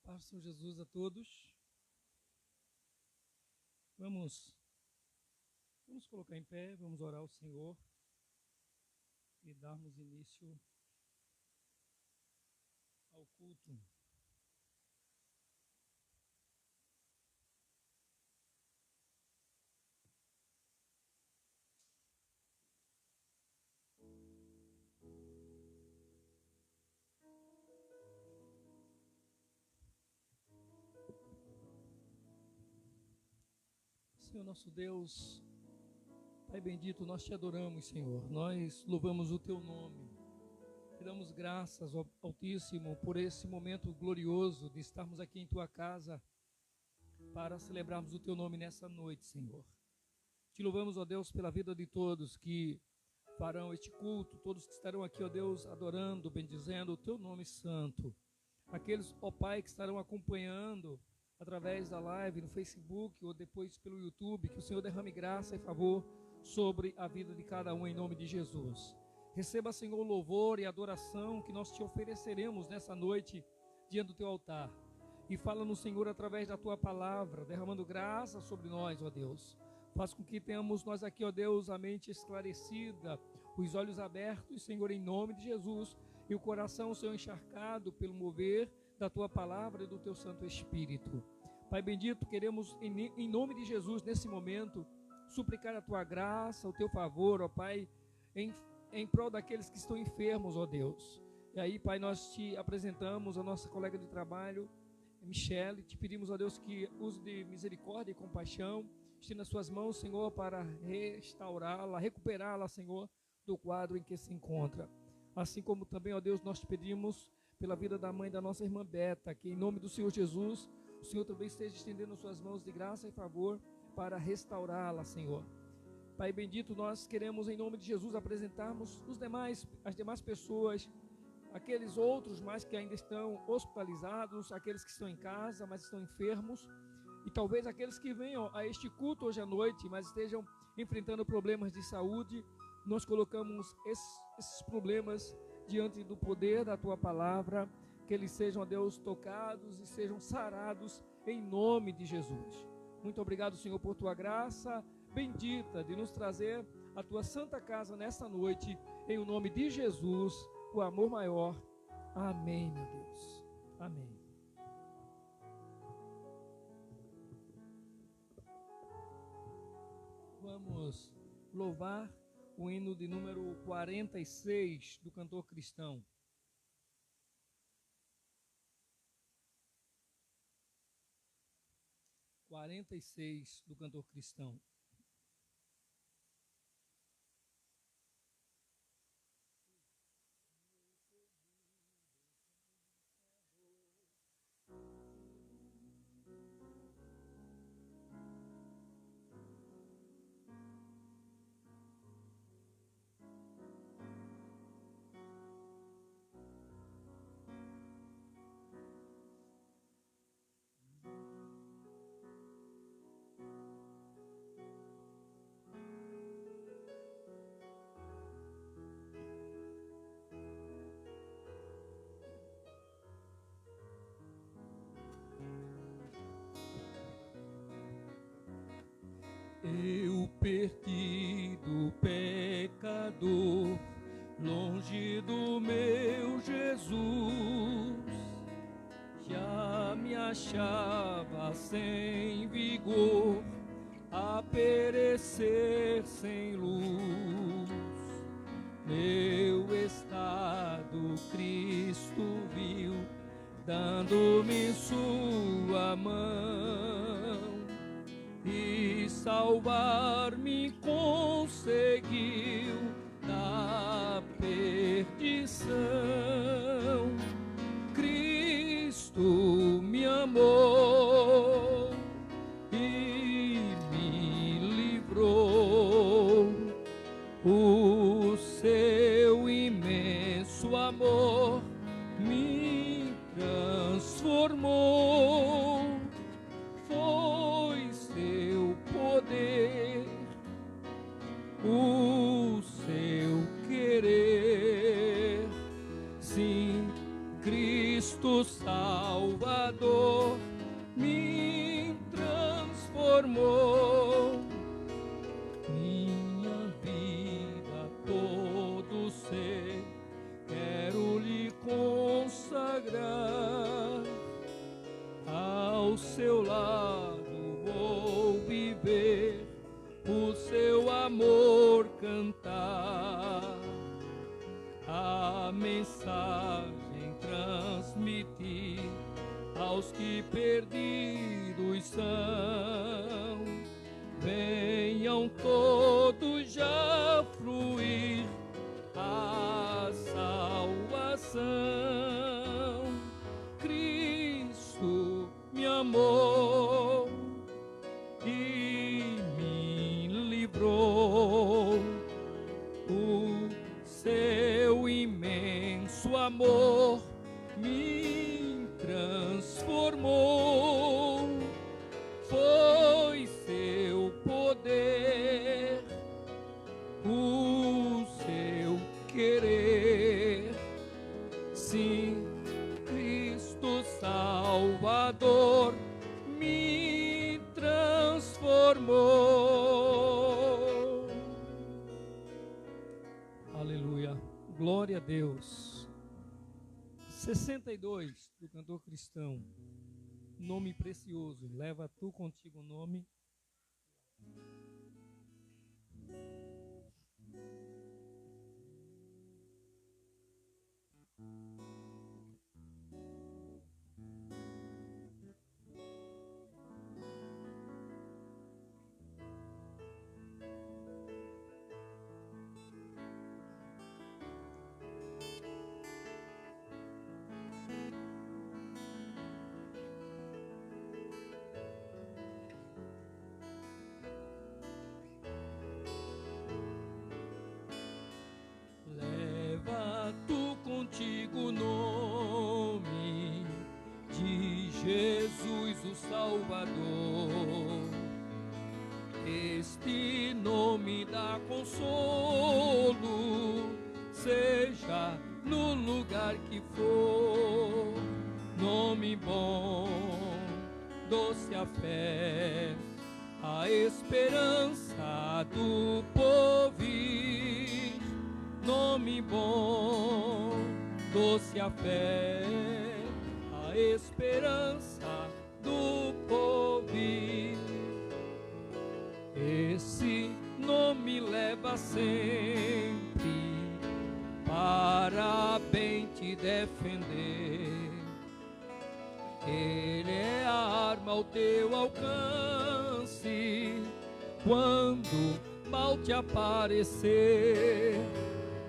Paz do Senhor Jesus a todos. Vamos colocar em pé, vamos orar ao Senhor e darmos início ao culto. Senhor nosso Deus, Pai bendito, nós te adoramos, Senhor. Nós louvamos o teu nome. Te damos graças, ó Altíssimo, por esse momento glorioso de estarmos aqui em tua casa para celebrarmos o teu nome nessa noite, Senhor. Te louvamos, ó Deus, pela vida de todos que farão este culto, todos que estarão aqui, ó Deus, adorando, bendizendo o teu nome santo. Aqueles, ó Pai, que estarão acompanhando através da live no Facebook ou depois pelo YouTube, que o Senhor derrame graça e favor sobre a vida de cada um em nome de Jesus. Receba, Senhor, o louvor e adoração que nós te ofereceremos nessa noite diante do teu altar. E fala-nos, Senhor, através da tua palavra, derramando graça sobre nós, ó Deus. Faz com que tenhamos nós aqui, ó Deus, a mente esclarecida, os olhos abertos, Senhor, em nome de Jesus, e o coração, Senhor, encharcado pelo mover da tua palavra e do teu Santo Espírito. Pai bendito, queremos em nome de Jesus, nesse momento, suplicar a tua graça, o teu favor, ó Pai, em prol daqueles que estão enfermos, ó Deus. E aí, Pai, nós te apresentamos a nossa colega de trabalho, Michele, te pedimos, ó Deus, que use de misericórdia e compaixão, estenda as suas mãos, Senhor, para restaurá-la, recuperá-la, Senhor, do quadro em que se encontra. Assim como também, ó Deus, nós te pedimos pela vida da mãe da nossa irmã Beta, que em nome do Senhor Jesus, o Senhor também esteja estendendo suas mãos de graça e favor para restaurá-la, Senhor. Pai bendito, nós queremos em nome de Jesus apresentarmos as demais pessoas, aqueles outros mais que ainda estão hospitalizados, aqueles que estão em casa, mas estão enfermos, e talvez aqueles que venham a este culto hoje à noite, mas estejam enfrentando problemas de saúde. Nós colocamos esses problemas diante do poder da tua palavra, que eles sejam, ó Deus, tocados e sejam sarados em nome de Jesus. Muito obrigado, Senhor, por tua graça bendita de nos trazer a tua santa casa nesta noite, em o nome de Jesus, o amor maior. Amém, meu Deus. Amém. Vamos louvar o hino de número 46 do cantor cristão. Do cantor cristão. Eu perdido pecador, longe do meu Jesus, já me achava sem vigor, a perecer sem luz. Meu estado Cristo viu, dando-me sua mão, e salvar-me conseguiu da perdição. Cristo me amou e me livrou. O seu imenso amor me transformou. Foi seu poder, o seu querer. Sim, Cristo salva. Salvador me transformou. Minha vida, todo ser, quero lhe consagrar. Ao seu lado vou viver, o seu amor cantar, a mensagem transmitir aos que perdidos são. Venham todos já fruir a salvação. Cristo me amou e me livrou. O seu imenso amor me transformou. Foi seu poder, o seu querer. Sim, Cristo Salvador me transformou. Aleluia, glória a Deus. 62 do cantor cristão. Nome precioso, leva tu contigo o nome. Contigo o nome de Jesus o Salvador. Este nome dá consolo, seja no lugar que for. Nome bom, doce a fé, a esperança do porvir. Nome bom, doce a fé, a esperança do porvir. Esse nome leva sempre para bem te defender. Ele é a arma ao teu alcance quando mal te aparecer.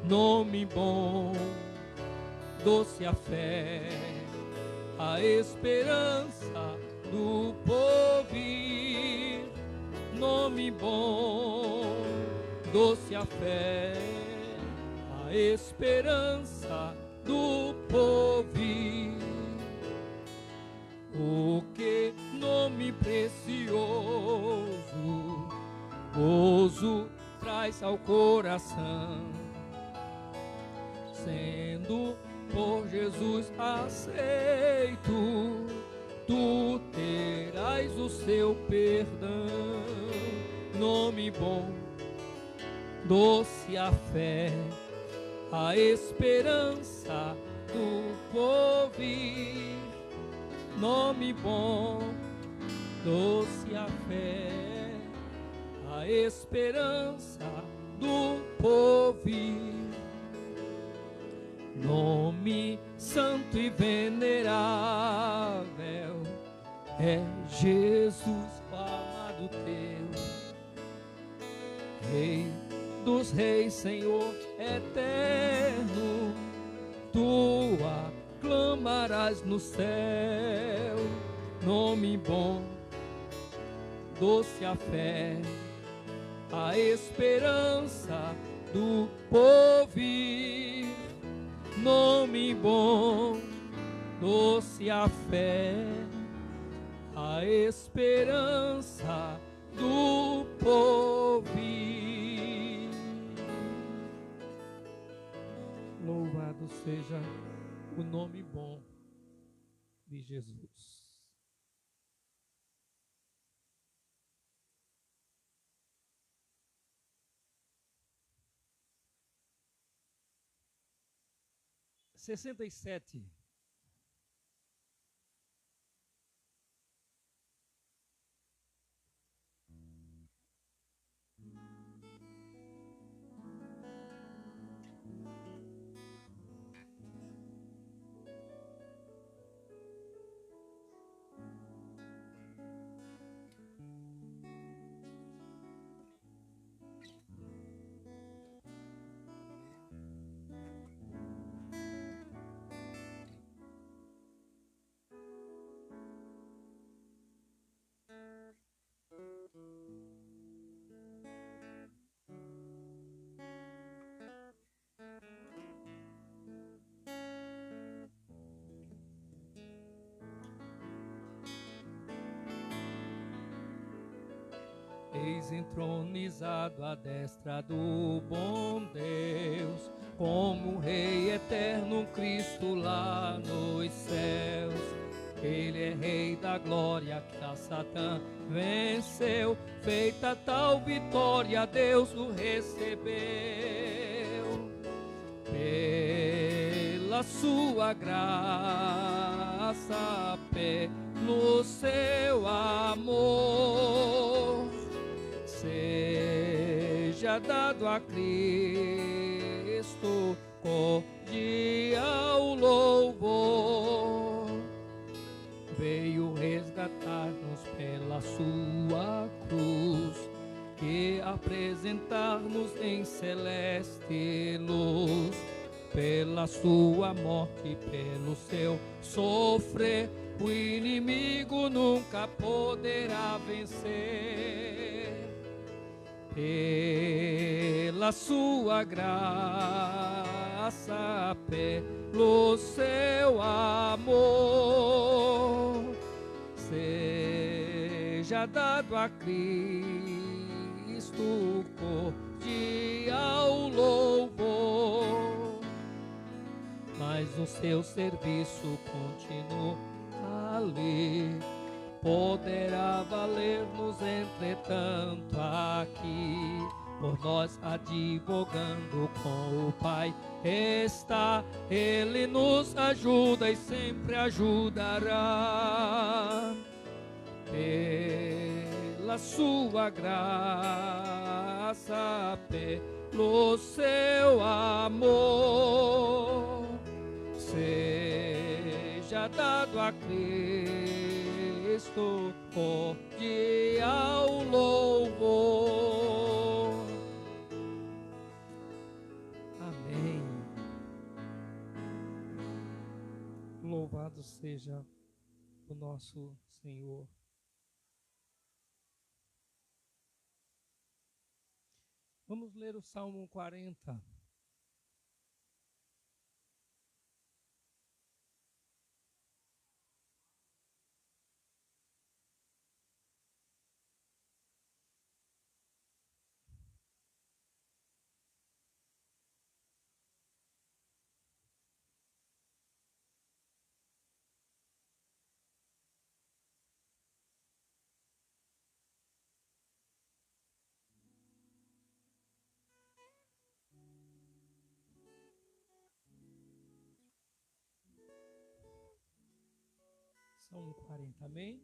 Nome bom, doce a fé, a esperança do porvir. Nome bom, doce a fé, a esperança do porvir. O que nome precioso, gozo traz ao coração. Sendo por Jesus aceito, tu terás o seu perdão. Nome bom, doce a fé, a esperança do porvir. Nome bom, doce a fé, a esperança do porvir. Nome santo e venerável é Jesus, o amado teu. Rei dos reis, Senhor eterno, tu aclamarás no céu. Nome bom, doce a fé, a esperança do porvir. Nome bom, doce a fé, a esperança do porvir. Louvado seja o nome bom de Jesus. Sessenta e sete. Eis entronizado à destra do bom Deus, como Rei eterno Cristo lá nos céus. Ele é Rei da glória que a Satã venceu. Feita tal vitória, Deus o recebeu. Pela sua graça, pelo seu amor, seja dado a Cristo cordial louvor. Veio resgatar-nos pela sua cruz, que apresentar-nos em celeste luz. Pela sua morte, pelo seu sofrer, o inimigo nunca poderá vencer. Pela sua graça, pelo seu amor, seja dado a Cristo cordial louvor. Mas o seu serviço continua ali, poderá valer-nos entretanto aqui. Por nós advogando com o Pai está, Ele nos ajuda e sempre ajudará. Pela sua graça, pelo seu amor, seja dado a Cristo cordial louvor. Amém. Louvado seja o nosso Senhor. Vamos ler o Salmo 40. Salmo 40, amém?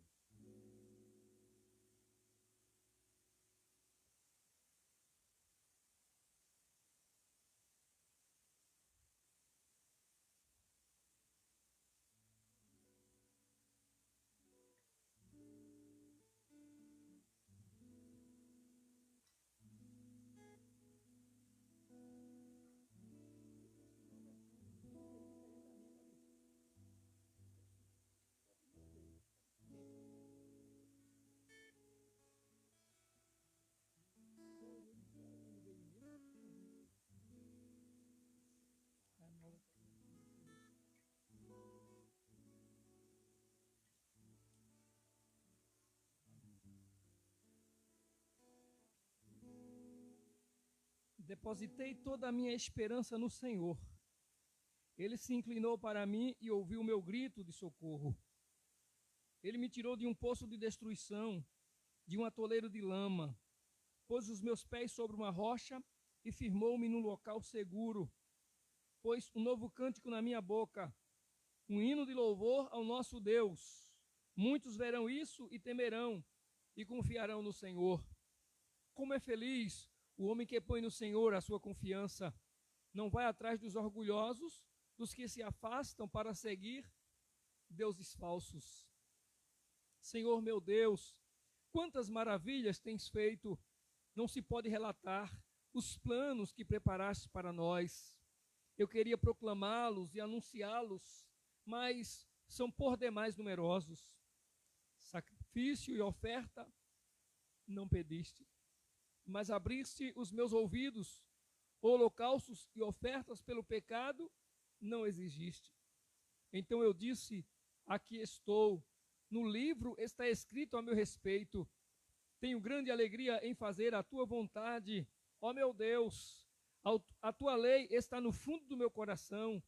Depositei toda a minha esperança no Senhor. Ele se inclinou para mim e ouviu o meu grito de socorro. Ele me tirou de um poço de destruição, de um atoleiro de lama, pôs os meus pés sobre uma rocha e firmou-me num local seguro. Pôs um novo cântico na minha boca, um hino de louvor ao nosso Deus. Muitos verão isso e temerão e confiarão no Senhor. Como é feliz o homem que põe no Senhor a sua confiança. Não vai atrás dos orgulhosos, dos que se afastam para seguir deuses falsos. Senhor meu Deus, quantas maravilhas tens feito, não se pode relatar os planos que preparaste para nós. Eu queria proclamá-los e anunciá-los, mas são por demais numerosos. Sacrifício e oferta não pediste, mas abriste os meus ouvidos. Holocaustos e ofertas pelo pecado não exigiste. Então eu disse: aqui estou. No livro está escrito a meu respeito. Tenho grande alegria em fazer a tua vontade, ó meu Deus. A tua lei está no fundo do meu coração.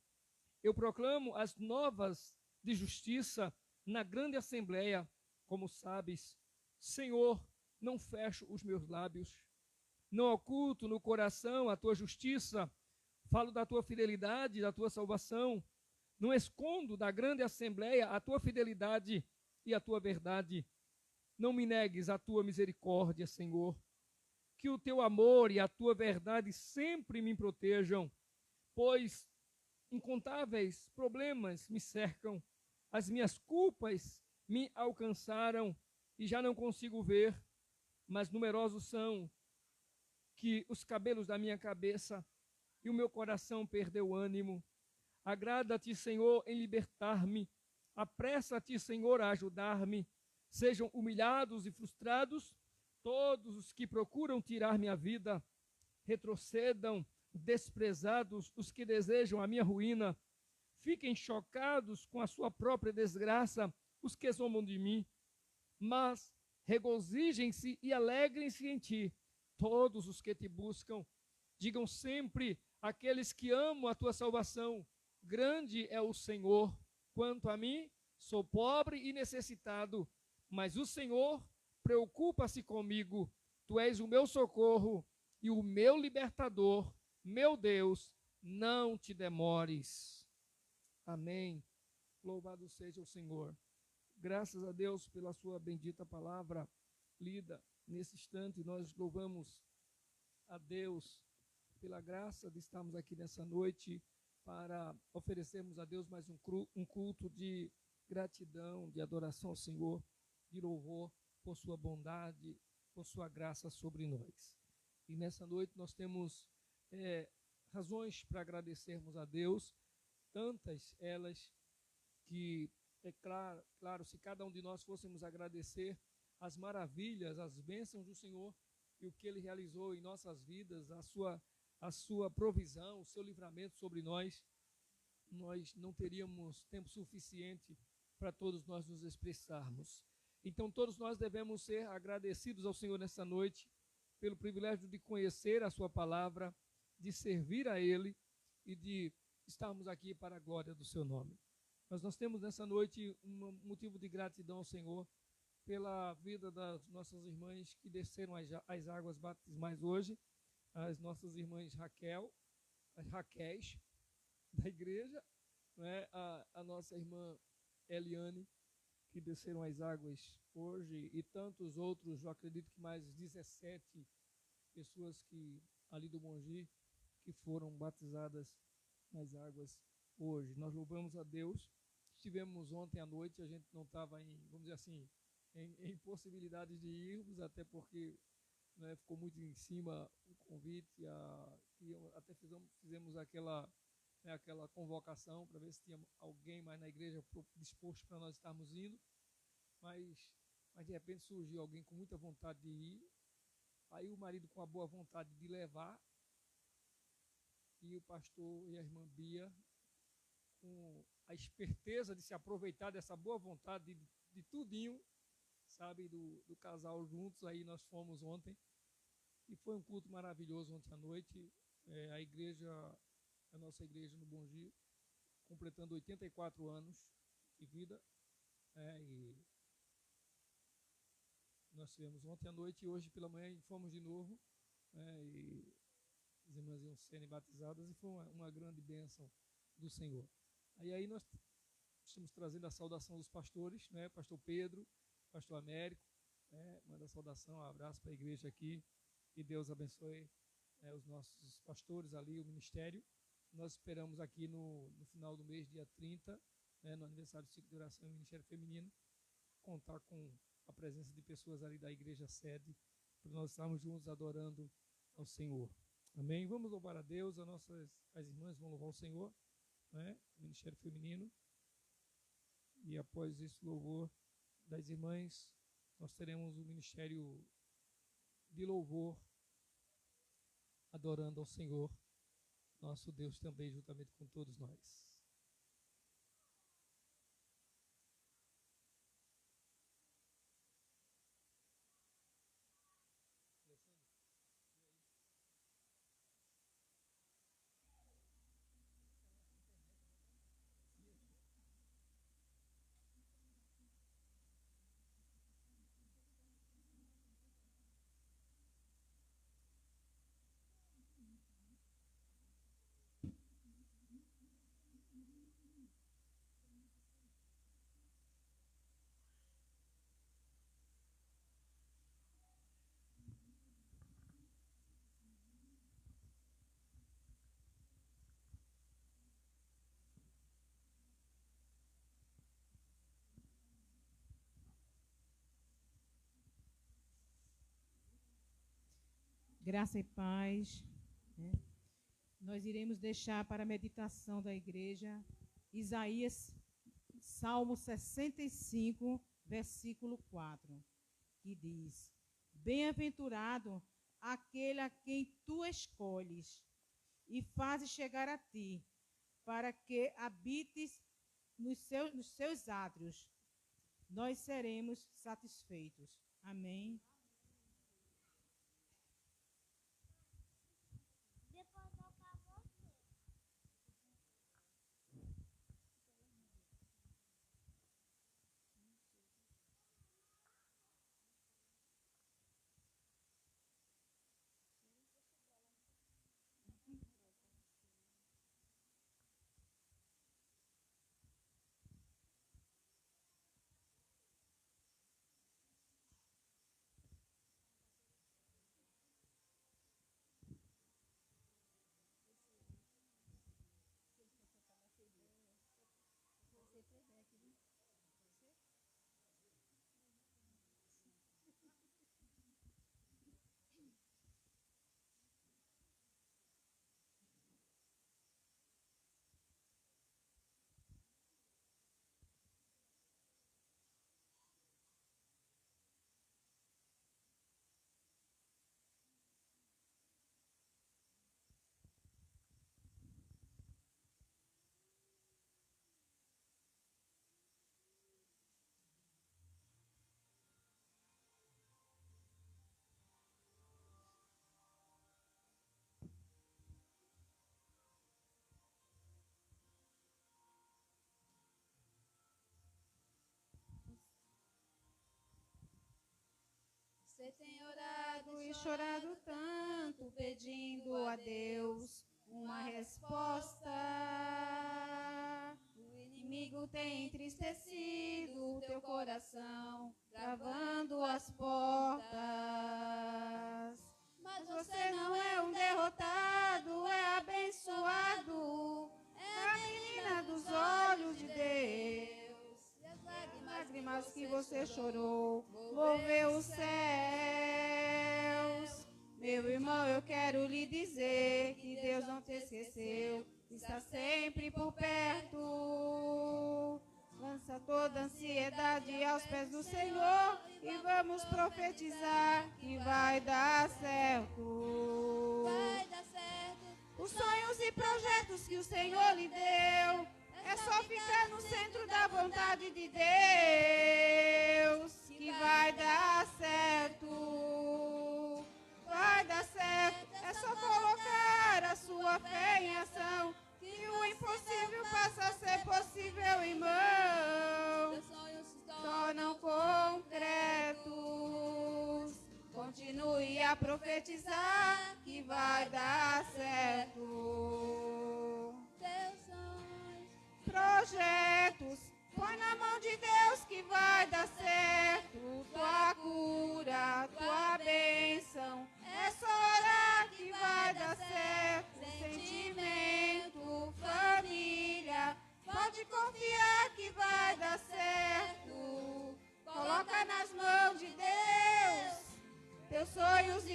Eu proclamo as novas de justiça na grande assembleia. Como sabes, Senhor, não fecho os meus lábios. Não oculto no coração a tua justiça. Falo da tua fidelidade, da tua salvação. Não escondo da grande assembleia a tua fidelidade e a tua verdade. Não me negues a tua misericórdia, Senhor. Que o teu amor e a tua verdade sempre me protejam, pois incontáveis problemas me cercam. As minhas culpas me alcançaram e já não consigo ver, mas numerosos são que os cabelos da minha cabeça e o meu coração perdeu ânimo. Agrada-te, Senhor, em libertar-me. Apressa-te, Senhor, a ajudar-me. Sejam humilhados e frustrados todos os que procuram tirar minha vida. Retrocedam, desprezados, os que desejam a minha ruína. Fiquem chocados com a sua própria desgraça os que zombam de mim. Mas regozijem-se e alegrem-se em ti todos os que te buscam. Digam sempre aqueles que amam a tua salvação: grande é o Senhor. Quanto a mim, sou pobre e necessitado, mas o Senhor preocupa-se comigo. Tu és o meu socorro e o meu libertador. Meu Deus, não te demores. Amém. Louvado seja o Senhor. Graças a Deus pela sua bendita palavra lida. Nesse instante, nós louvamos a Deus pela graça de estarmos aqui nessa noite para oferecermos a Deus mais um culto de gratidão, de adoração ao Senhor, de louvor por sua bondade, por sua graça sobre nós. E nessa noite nós temos razões para agradecermos a Deus, tantas elas que, é claro, se cada um de nós fôssemos agradecer as maravilhas, as bênçãos do Senhor e o que Ele realizou em nossas vidas, a sua provisão, o seu livramento sobre nós não teríamos tempo suficiente para todos nós nos expressarmos. Então todos nós devemos ser agradecidos ao Senhor nessa noite pelo privilégio de conhecer a sua palavra, de servir a Ele e de estarmos aqui para a glória do seu nome. Mas nós temos nessa noite um motivo de gratidão ao Senhor pela vida das nossas irmãs que desceram as águas batismais hoje, as nossas irmãs Raquel, as Raquéis da igreja, né? A nossa irmã Eliane, que desceram as águas hoje, e tantos outros, eu acredito que mais 17 pessoas que ali do Mongi que foram batizadas nas águas hoje. Nós louvamos a Deus. Estivemos ontem à noite, a gente não estava vamos dizer assim, em possibilidades de irmos, até porque, né, ficou muito em cima o convite, e até fizemos aquela convocação para ver se tinha alguém mais na igreja disposto para nós estarmos indo, mas de repente surgiu alguém com muita vontade de ir, aí o marido com a boa vontade de levar, e o pastor e a irmã Bia com a esperteza de se aproveitar dessa boa vontade de tudinho, sabe, do casal juntos. Aí nós fomos ontem, e foi um culto maravilhoso ontem à noite. A nossa igreja no Bongi, completando 84 anos de vida, e nós tivemos ontem à noite e hoje pela manhã, e fomos de novo, né, e as irmãs iam serem batizadas, e foi uma grande bênção do Senhor. Aí nós estamos trazendo a saudação dos pastores, né, pastor Pedro, pastor Américo, né, manda saudação, um abraço para a igreja aqui, e Deus abençoe os nossos pastores ali, o ministério. Nós esperamos aqui no final do mês, dia 30, né, no aniversário do ciclo de oração e Ministério Feminino, contar com a presença de pessoas ali da igreja sede, para nós estarmos juntos adorando ao Senhor. Amém? Vamos louvar a Deus, as irmãs vão louvar o Senhor, né, o Ministério Feminino, e após esse louvor das irmãs, nós teremos o Ministério de Louvor, adorando ao Senhor, nosso Deus também, juntamente com todos nós. Graça e paz. Nós iremos deixar para a meditação da igreja Isaías, Salmo 65, versículo 4, que diz: Bem-aventurado aquele a quem tu escolhes e fazes chegar a ti, para que habites nos seus átrios. Nós seremos satisfeitos. Amém. Você tem orado e chorado tanto, pedindo a Deus uma resposta. O inimigo tem entristecido o teu coração, travando as portas. Mas você não é um derrotado, é abençoado, é a menina dos olhos de Deus. Lágrimas que você chorou, moveu os céus. Meu irmão, eu quero lhe dizer que Deus não te esqueceu, está sempre por perto. Lança toda a ansiedade aos pés do Senhor e vamos profetizar que vai dar certo. Vai dar certo. Os sonhos e projetos que o Senhor lhe deu, é só ficar no centro da vontade de Deus que vai dar certo. Vai dar certo, é só colocar a sua fé em ação, que o impossível passa a ser possível, irmão. Seus sonhos se tornam concretos.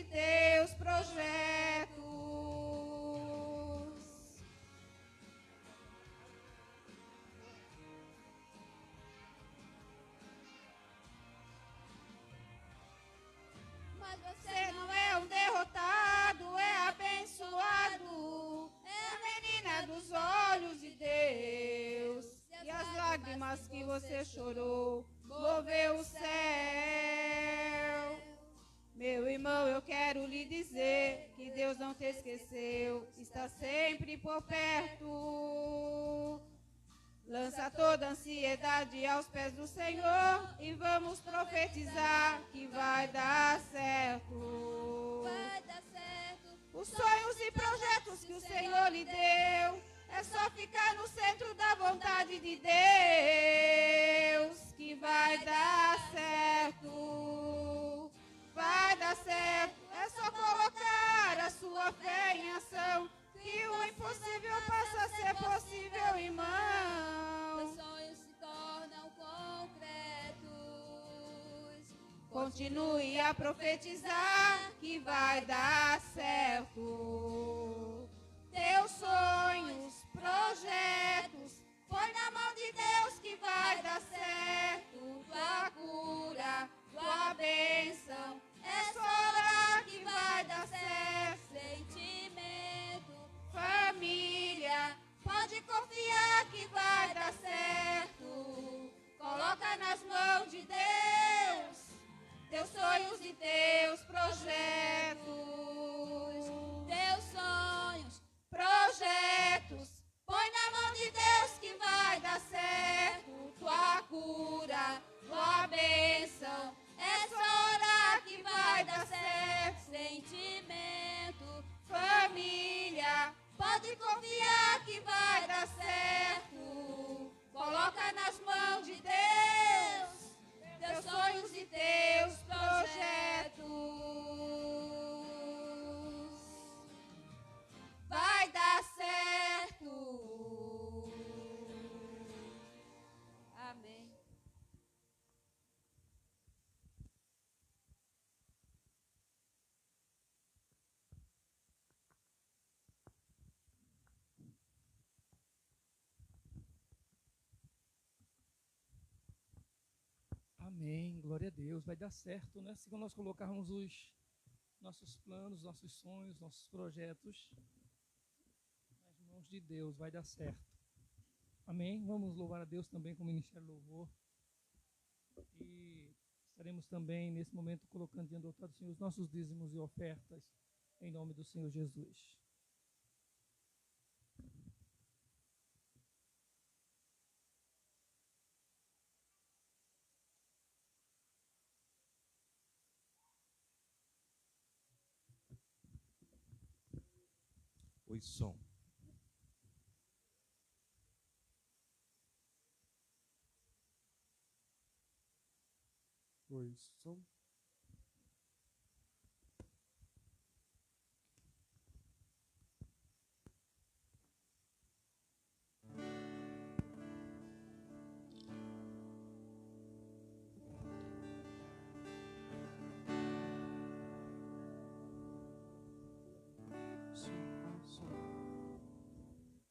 e teus projetos. Mas você não é um derrotado, é abençoado. É a menina dos olhos de Deus. E as lágrimas que você chorou moveu o céu. Meu irmão, eu quero lhe dizer que Deus não te esqueceu, está sempre por perto. Lança toda a ansiedade aos pés do Senhor e vamos profetizar que vai dar certo. Vai dar certo. Os sonhos e projetos que o Senhor lhe deu, é só ficar no centro da vontade de Deus que vai dar certo. Vai dar certo, é só colocar a sua fé em ação, que o impossível passa a ser possível, irmão. Os sonhos se tornam concretos. Continue a profetizar que vai dar certo. Teus sonhos, projetos, põe na mão de Deus que vai dar certo. Tua cura, tua bênção, é só orar que vai dar certo. Sentimento, família, pode confiar que vai dar certo. Coloca nas mãos de Deus teus sonhos e teus projetos. Teus sonhos, projetos, põe na mão de Deus que vai dar certo. Tua cura, tua bênção, é só orar que vai dar certo. Sentimento, família, pode confiar que vai dar certo. Coloca nas mãos de Deus teus sonhos e teus projetos. Vai dar certo. Amém. Amém, glória a Deus, vai dar certo, né? Se nós colocarmos os nossos planos, nossos sonhos, nossos projetos nas mãos de Deus, vai dar certo. Amém? Vamos louvar a Deus também com o Ministério Louvor. E estaremos também, nesse momento, colocando diante do altar do Senhor os nossos dízimos e ofertas, em nome do Senhor Jesus. Oi, som. Oi, som.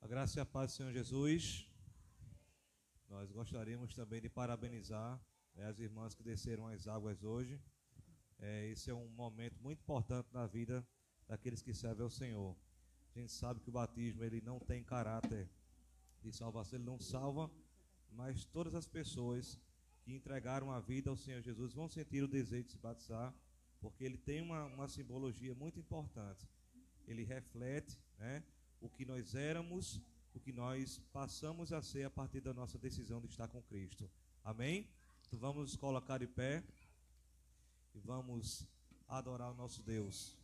A graça e a paz do Senhor Jesus. Nós gostaríamos também de parabenizar as irmãs que desceram as águas hoje. Esse é um momento muito importante na vida daqueles que servem ao Senhor. A gente sabe que o batismo ele não tem caráter de salvação, ele não salva, mas todas as pessoas que entregaram a vida ao Senhor Jesus vão sentir o desejo de se batizar, porque ele tem uma simbologia muito importante. Ele reflete, né, o que nós éramos, o que nós passamos a ser a partir da nossa decisão de estar com Cristo. Amém? Então vamos nos colocar de pé e vamos adorar o nosso Deus.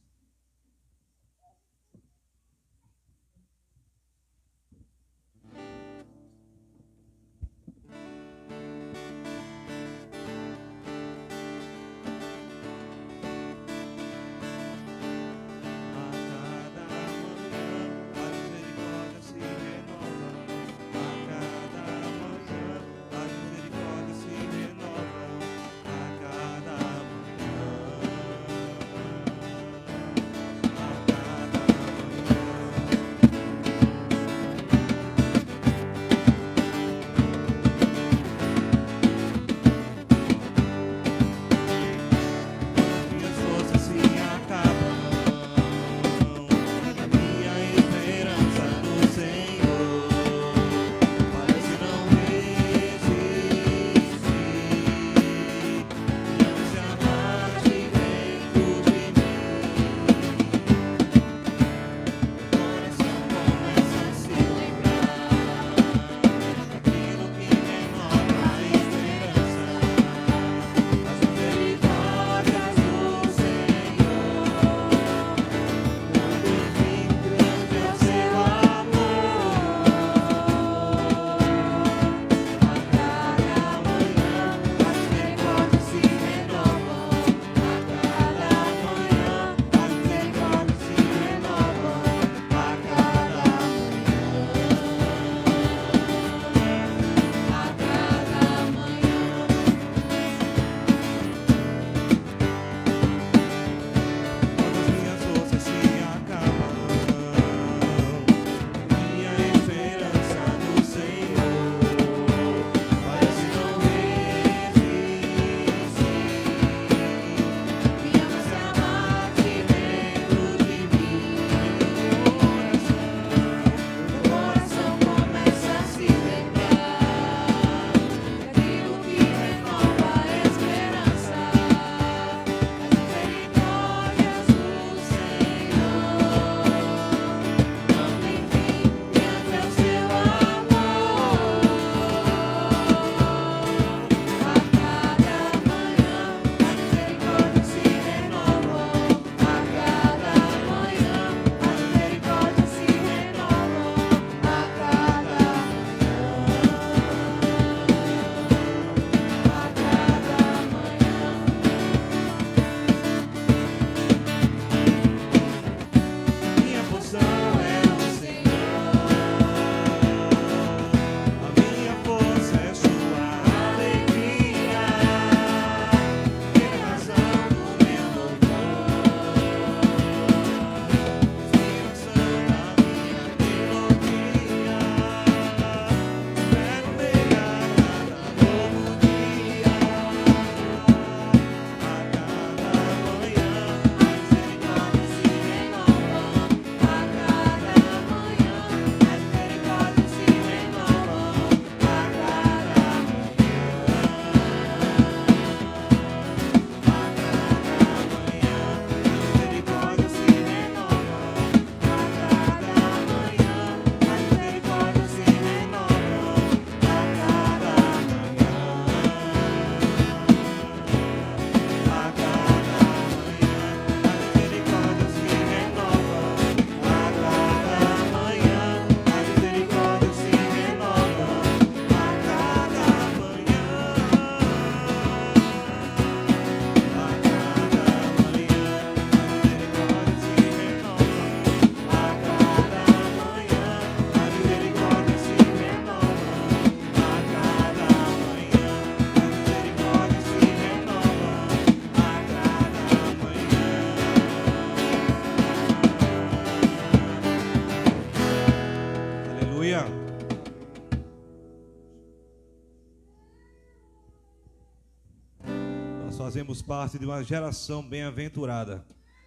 Nós fazemos parte de uma geração bem-aventurada.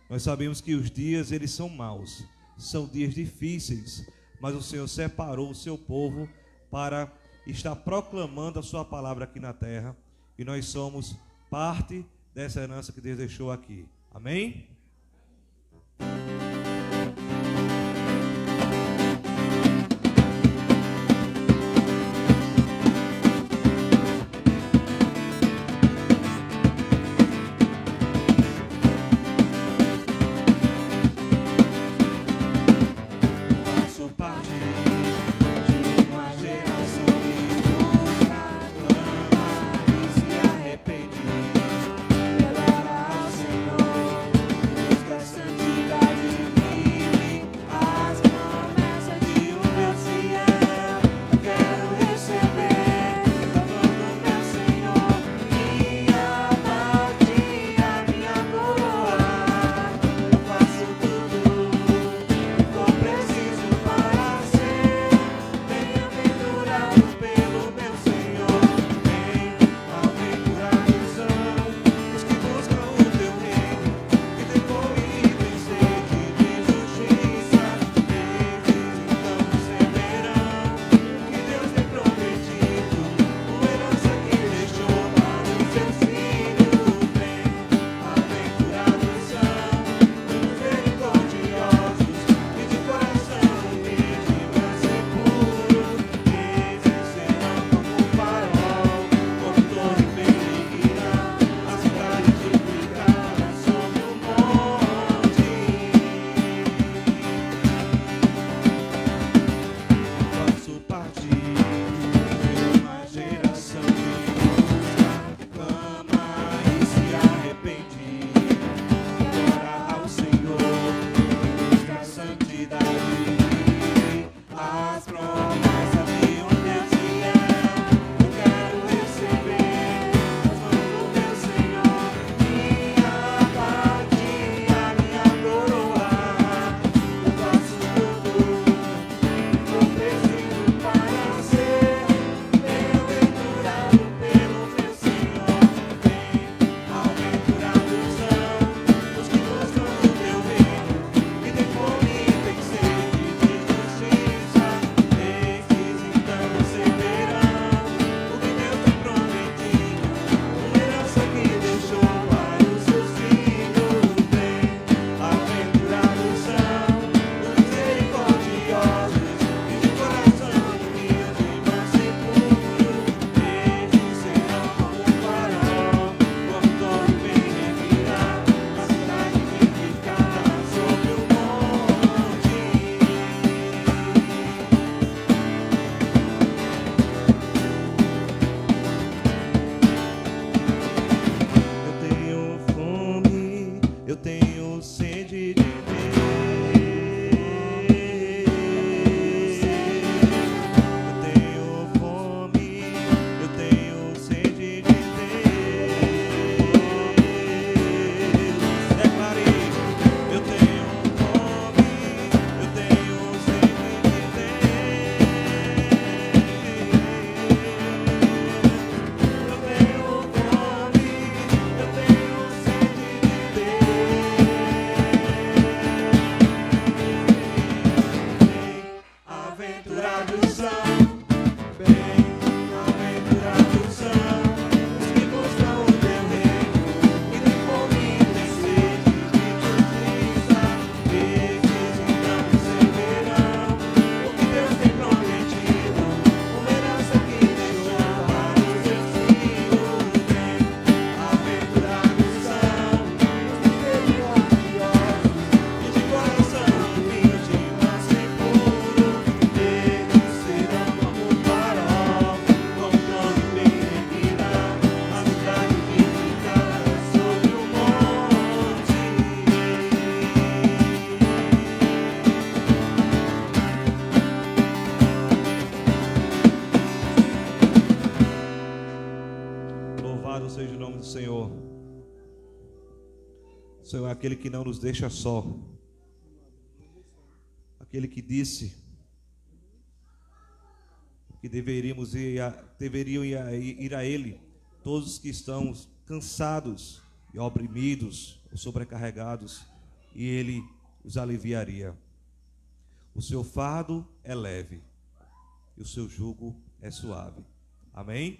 Nós sabemos que os dias, eles são maus, são dias difíceis, mas o Senhor separou o seu povo para estar proclamando a sua palavra aqui na terra, e nós somos parte dessa herança que Deus deixou aqui. Amém? O Senhor é aquele que não nos deixa só. Aquele que disse que deveriam ir a Ele todos os que estão cansados e oprimidos, ou sobrecarregados, e Ele os aliviaria. O seu fardo é leve e o seu jugo é suave. Amém?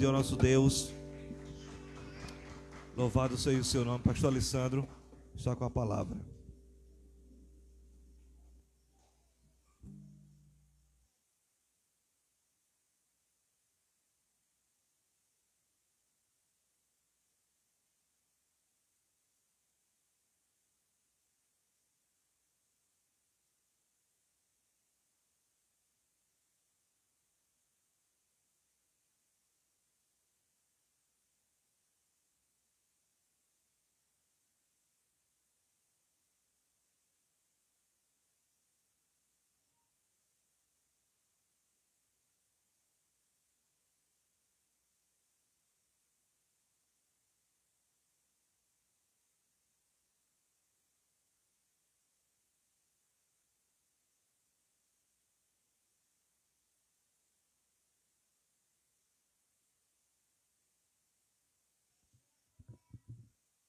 aplaudir ao nosso Deus. Louvado seja o seu nome. Pastor Alessandro está com a palavra.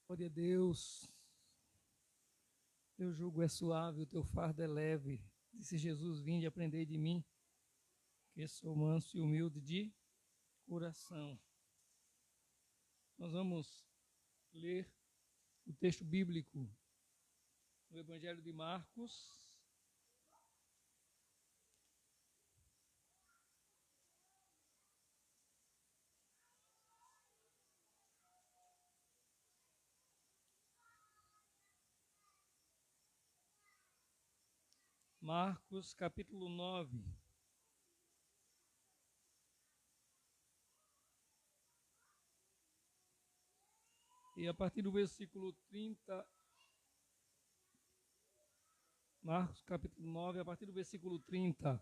Glória a Deus. Teu jugo é suave, o teu fardo é leve. Disse Jesus: vinde aprender de mim, que sou manso e humilde de coração. Nós vamos ler o texto bíblico no Evangelho de Marcos. Marcos, capítulo 9. E a partir do versículo 30, Marcos, capítulo 9, a partir do versículo 30.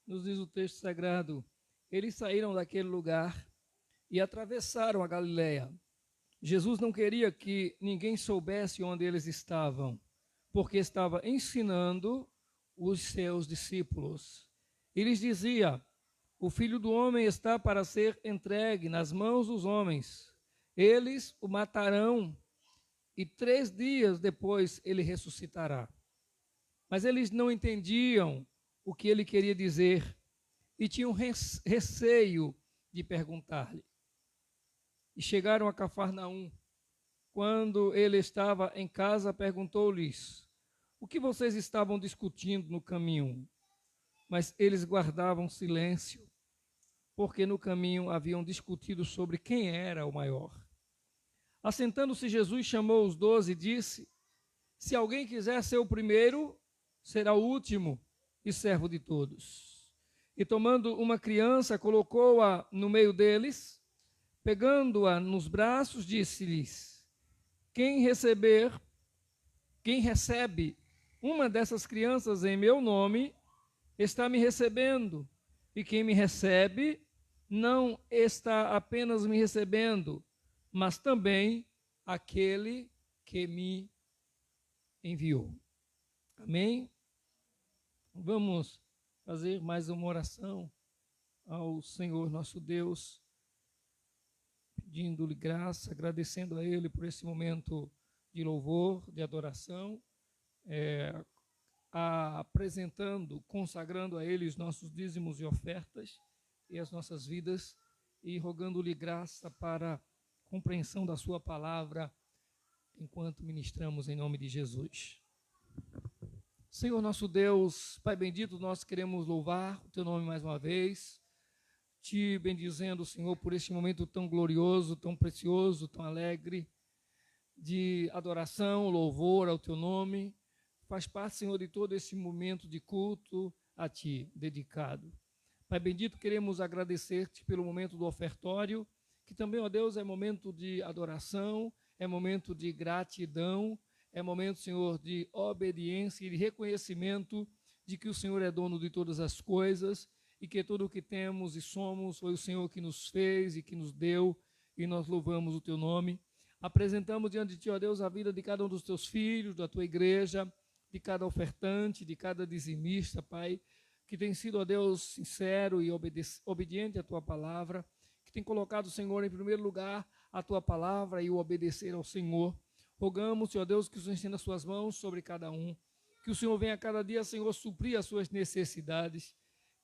Nos diz o texto sagrado: eles saíram daquele lugar e atravessaram a Galileia. Jesus não queria que ninguém soubesse onde eles estavam, porque estava ensinando os seus discípulos. E lhes dizia: o Filho do Homem está para ser entregue nas mãos dos homens. Eles o matarão e 3 dias depois ele ressuscitará. Mas eles não entendiam o que ele queria dizer e tinham receio de perguntar-lhe. E chegaram a Cafarnaum. Quando ele estava em casa, perguntou-lhes: o que vocês estavam discutindo no caminho? Mas eles guardavam silêncio, porque no caminho haviam discutido sobre quem era o maior. Assentando-se, Jesus chamou os 12 e disse: se alguém quiser ser o primeiro, será o último e servo de todos. E tomando uma criança, colocou-a no meio deles, pegando-a nos braços, disse-lhes: quem recebe uma dessas crianças em meu nome, está me recebendo, e quem me recebe, não está apenas me recebendo, mas também aquele que me enviou. Amém? Vamos fazer mais uma oração ao Senhor nosso Deus, pedindo-lhe graça, agradecendo a Ele por esse momento de louvor, de adoração, apresentando, consagrando a Ele os nossos dízimos e ofertas e as nossas vidas, e rogando-lhe graça para a compreensão da sua palavra, enquanto ministramos em nome de Jesus. Senhor nosso Deus, Pai bendito, nós queremos louvar o Teu nome mais uma vez, Te bendizendo, Senhor, por este momento tão glorioso, tão precioso, tão alegre, de adoração, louvor ao Teu nome. Faz parte, Senhor, de todo esse momento de culto a Ti, dedicado. Pai bendito, queremos agradecer-Te pelo momento do ofertório, que também, ó Deus, é momento de adoração, é momento de gratidão, é momento, Senhor, de obediência e de reconhecimento de que o Senhor é dono de todas as coisas e que tudo o que temos e somos foi o Senhor que nos fez e que nos deu, e nós louvamos o teu nome. Apresentamos diante de ti, ó Deus, a vida de cada um dos teus filhos, da tua igreja, de cada ofertante, de cada dizimista, Pai, que tem sido, ó Deus, sincero e obediente à tua palavra, que tem colocado, Senhor, em primeiro lugar a tua palavra e o obedecer ao Senhor. Rogamos, ó Deus, que o Senhor estenda as suas mãos sobre cada um, que o Senhor venha a cada dia, Senhor, suprir as suas necessidades,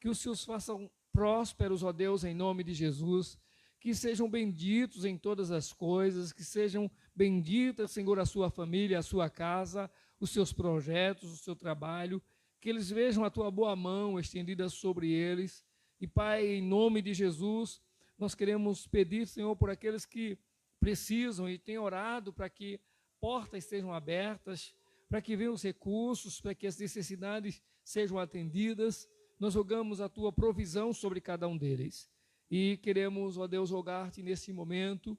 que os seus façam prósperos, ó Deus, em nome de Jesus, que sejam benditos em todas as coisas, que sejam benditas, Senhor, a sua família, a sua casa, os seus projetos, o seu trabalho, que eles vejam a tua boa mão estendida sobre eles. E, Pai, em nome de Jesus, nós queremos pedir, Senhor, por aqueles que precisam e têm orado para que portas sejam abertas, para que venham os recursos, para que as necessidades sejam atendidas. Nós rogamos a tua provisão sobre cada um deles. E queremos, ó Deus, rogar-te nesse momento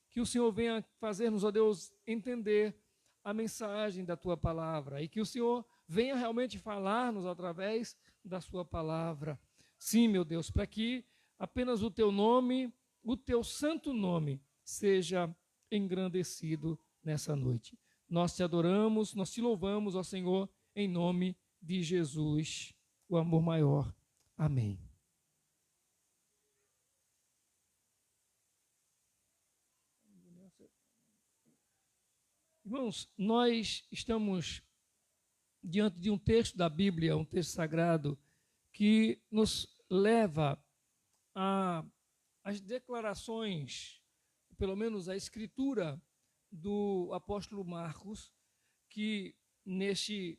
que o Senhor venha fazer-nos, ó Deus, entender a mensagem da tua palavra e que o Senhor venha realmente falar-nos através da sua palavra. Sim, meu Deus, para que apenas o teu nome, o teu santo nome, seja engrandecido nessa noite. Nós te adoramos, nós te louvamos, ó Senhor, em nome de Jesus, o amor maior. Amém. Irmãos, nós estamos diante de um texto da Bíblia, um texto sagrado, que nos leva às declarações, pelo menos a escritura do apóstolo Marcos, que nesse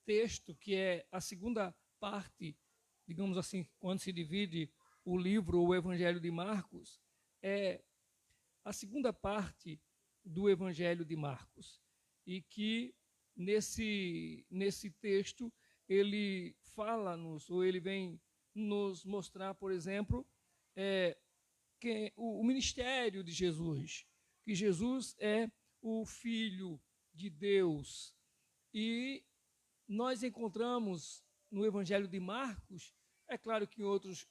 texto, que é a segunda parte, digamos assim, quando se divide o livro ou o Evangelho de Marcos, é a segunda parte do Evangelho de Marcos, e que nesse texto ele fala-nos, ou ele vem nos mostrar, por exemplo, que o ministério de Jesus, que Jesus é o Filho de Deus. E nós encontramos no Evangelho de Marcos, é claro que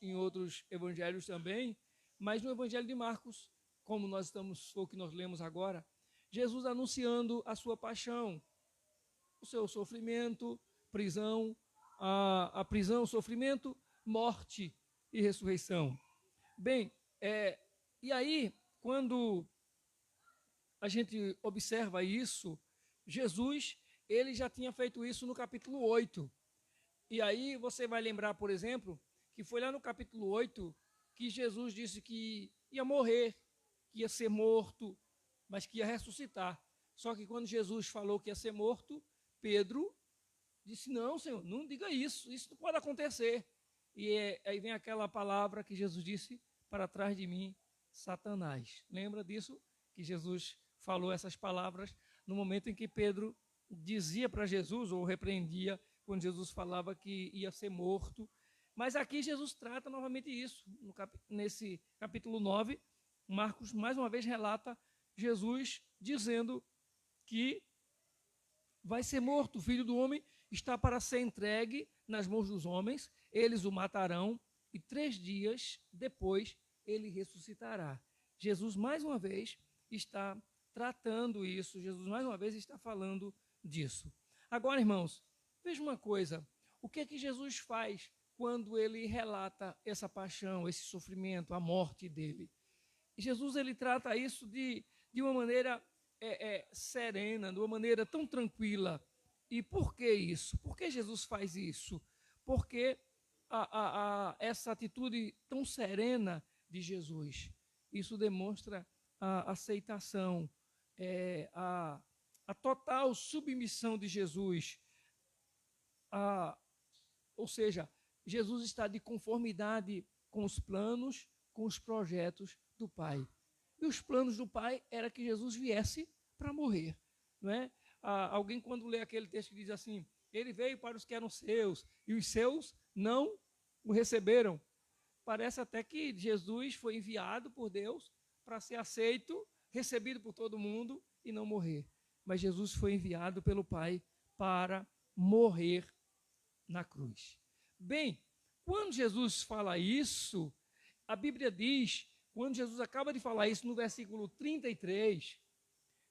em outros evangelhos também, mas no Evangelho de Marcos, como foi o que nós lemos agora, Jesus anunciando a sua paixão, o seu sofrimento, prisão, a prisão, sofrimento, morte e ressurreição. Bem, e aí, quando a gente observa isso, Jesus, ele já tinha feito isso no capítulo 8. E aí você vai lembrar, por exemplo, que foi lá no capítulo 8 que Jesus disse que ia morrer, que ia ser morto, mas que ia ressuscitar. Só que quando Jesus falou que ia ser morto, Pedro disse, não, Senhor, não diga isso não pode acontecer. E aí vem aquela palavra que Jesus disse, para trás de mim, Satanás. Lembra disso? Que Jesus falou essas palavras no momento em que Pedro dizia para Jesus, ou repreendia, quando Jesus falava que ia ser morto. Mas aqui Jesus trata novamente isso. Nesse capítulo 9, Marcos mais uma vez relata Jesus dizendo que vai ser morto, o Filho do Homem está para ser entregue nas mãos dos homens, eles o matarão e 3 dias depois ele ressuscitará. Jesus mais uma vez está tratando isso, Jesus mais uma vez está falando disso. Agora, irmãos, veja uma coisa, o que é que Jesus faz quando ele relata essa paixão, esse sofrimento, a morte dele? Jesus, ele trata isso de uma maneira serena, de uma maneira tão tranquila. E por que isso? Por que Jesus faz isso? Porque essa atitude tão serena de Jesus, isso demonstra a aceitação, a total submissão de Jesus. Ou seja, Jesus está de conformidade com os planos, com os projetos do Pai. E os planos do Pai era que Jesus viesse para morrer, não é? Alguém quando lê aquele texto diz assim, ele veio para os que eram seus, e os seus não o receberam. Parece até que Jesus foi enviado por Deus para ser aceito, recebido por todo mundo e não morrer. Mas Jesus foi enviado pelo Pai para morrer na cruz, Bem, quando Jesus fala isso, a Bíblia diz, quando Jesus acaba de falar isso no versículo 33,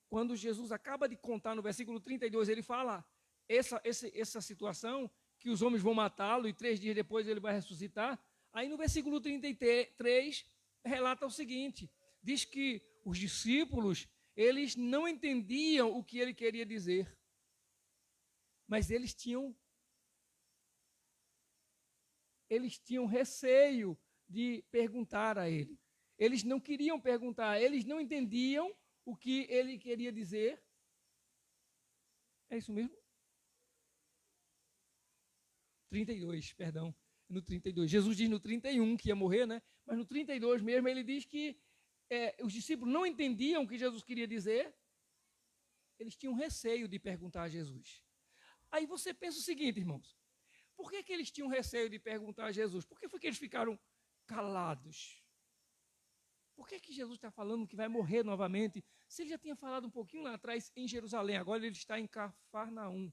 quando Jesus acaba de contar no versículo 32, ele fala essa situação, que os homens vão matá-lo e 3 dias depois ele vai ressuscitar. Aí no versículo 33, relata o seguinte, diz que os discípulos, eles não entendiam o que ele queria dizer, mas eles tinham receio de perguntar a ele. Eles não queriam perguntar, eles não entendiam o que ele queria dizer. É isso mesmo? 32, perdão. No 32. Jesus diz no 31 que ia morrer, né? Mas no 32 mesmo ele diz que os discípulos não entendiam o que Jesus queria dizer. Eles tinham receio de perguntar a Jesus. Aí você pensa o seguinte, irmãos. Por que eles tinham receio de perguntar a Jesus? Por que foi que eles ficaram calados? Por que Jesus está falando que vai morrer novamente? Se ele já tinha falado um pouquinho lá atrás em Jerusalém, agora ele está em Cafarnaum,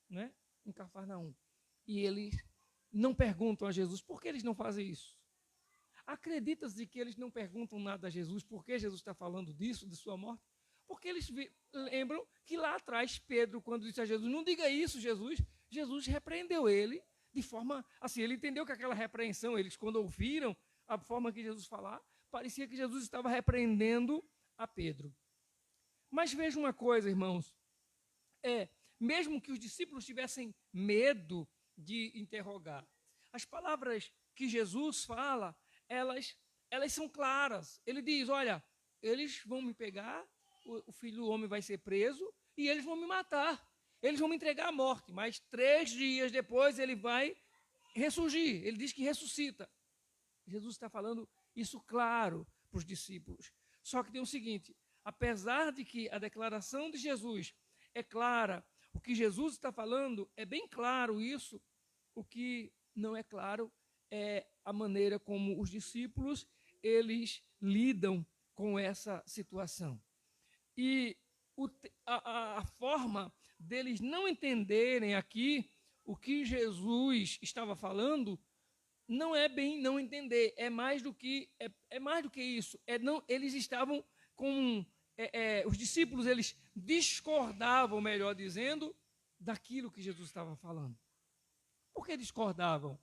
né? Em Cafarnaum. E eles não perguntam a Jesus. Por que eles não fazem isso? Acredita-se que eles não perguntam nada a Jesus, por que Jesus está falando disso, de sua morte? Porque eles lembram que lá atrás, Pedro, quando disse a Jesus, não diga isso, Jesus repreendeu ele de forma, assim, ele entendeu que aquela repreensão, eles quando ouviram a forma que Jesus falava, parecia que Jesus estava repreendendo a Pedro. Mas veja uma coisa, irmãos, mesmo que os discípulos tivessem medo de interrogar, as palavras que Jesus fala, elas são claras. Ele diz, olha, eles vão me pegar, o filho do homem vai ser preso e eles vão me matar. Eles vão me entregar à morte, mas 3 dias depois ele vai ressurgir. Ele diz que ressuscita. Jesus está falando isso claro para os discípulos. Só que tem o seguinte, apesar de que a declaração de Jesus é clara, o que Jesus está falando é bem claro isso, o que não é claro é a maneira como os discípulos, eles lidam com essa situação. E a forma deles não entenderem aqui o que Jesus estava falando, não é bem não entender, é mais do que isso. Eles estavam com os discípulos, eles discordavam, melhor dizendo, daquilo que Jesus estava falando. Por que discordavam?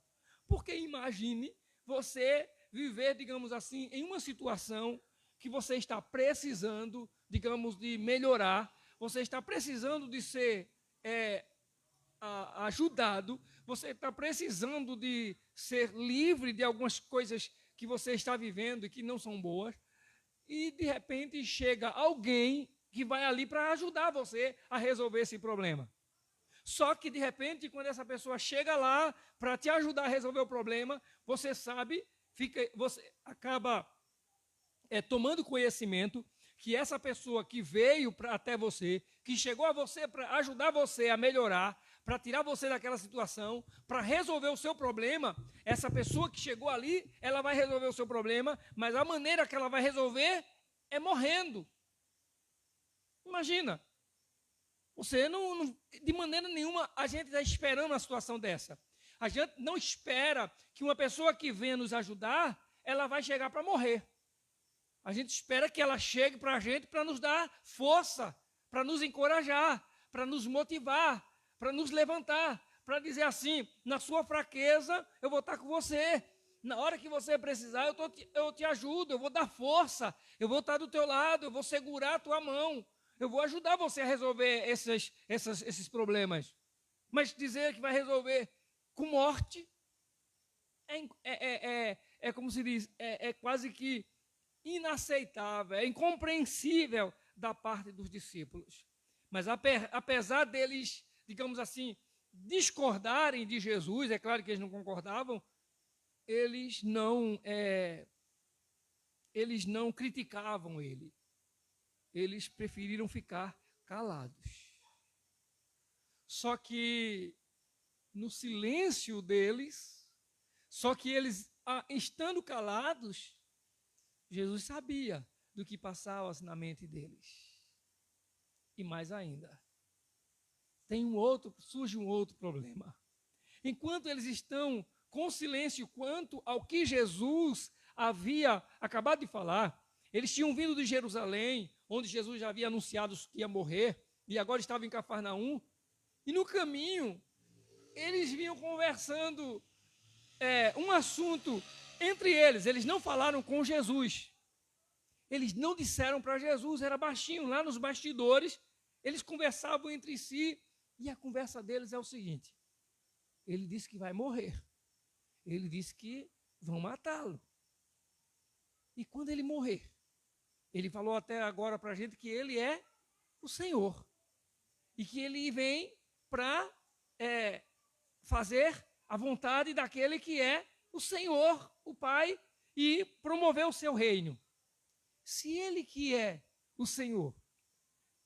Porque imagine você viver, digamos assim, em uma situação que você está precisando, digamos, de melhorar, você está precisando de ser ajudado, você está precisando de ser livre de algumas coisas que você está vivendo e que não são boas, e de repente chega alguém que vai ali para ajudar você a resolver esse problema. Só que de repente, quando essa pessoa chega lá para te ajudar a resolver o problema, você sabe, você acaba tomando conhecimento que essa pessoa que veio até você, que chegou a você para ajudar você a melhorar, para tirar você daquela situação, para resolver o seu problema, essa pessoa que chegou ali, ela vai resolver o seu problema, mas a maneira que ela vai resolver é morrendo. Imagina, você de maneira nenhuma a gente está esperando uma situação dessa. A gente não espera que uma pessoa que venha nos ajudar, ela vai chegar para morrer. A gente espera que ela chegue para a gente para nos dar força, para nos encorajar, para nos motivar, para nos levantar, para dizer assim, na sua fraqueza eu vou estar com você. Na hora que você precisar, eu te ajudo, eu vou dar força, eu vou estar do teu lado, eu vou segurar a tua mão, eu vou ajudar você a resolver esses problemas. Mas dizer que vai resolver com morte, como se diz, é quase que inaceitável, é incompreensível da parte dos discípulos. Mas apesar deles, digamos assim, discordarem de Jesus, é claro que eles não concordavam, eles não criticavam ele. Eles preferiram ficar calados. Só que no silêncio deles, eles estando calados, Jesus sabia do que passava na mente deles. E mais ainda, surge um outro problema. enquanto eles estão com silêncio quanto ao que Jesus havia acabado de falar, eles tinham vindo de Jerusalém, onde Jesus já havia anunciado que ia morrer, e agora estava em Cafarnaum, e no caminho eles vinham conversando um assunto entre eles não falaram com Jesus, eles não disseram para Jesus, era baixinho, lá nos bastidores, eles conversavam entre si, e a conversa deles é o seguinte: ele disse que vai morrer, ele disse que vão matá-lo, e quando ele morrer, ele falou até agora para a gente que ele é o Senhor, e que ele vem para fazer a vontade daquele que é o Senhor, o Pai, e promover o seu reino. Se ele que é o Senhor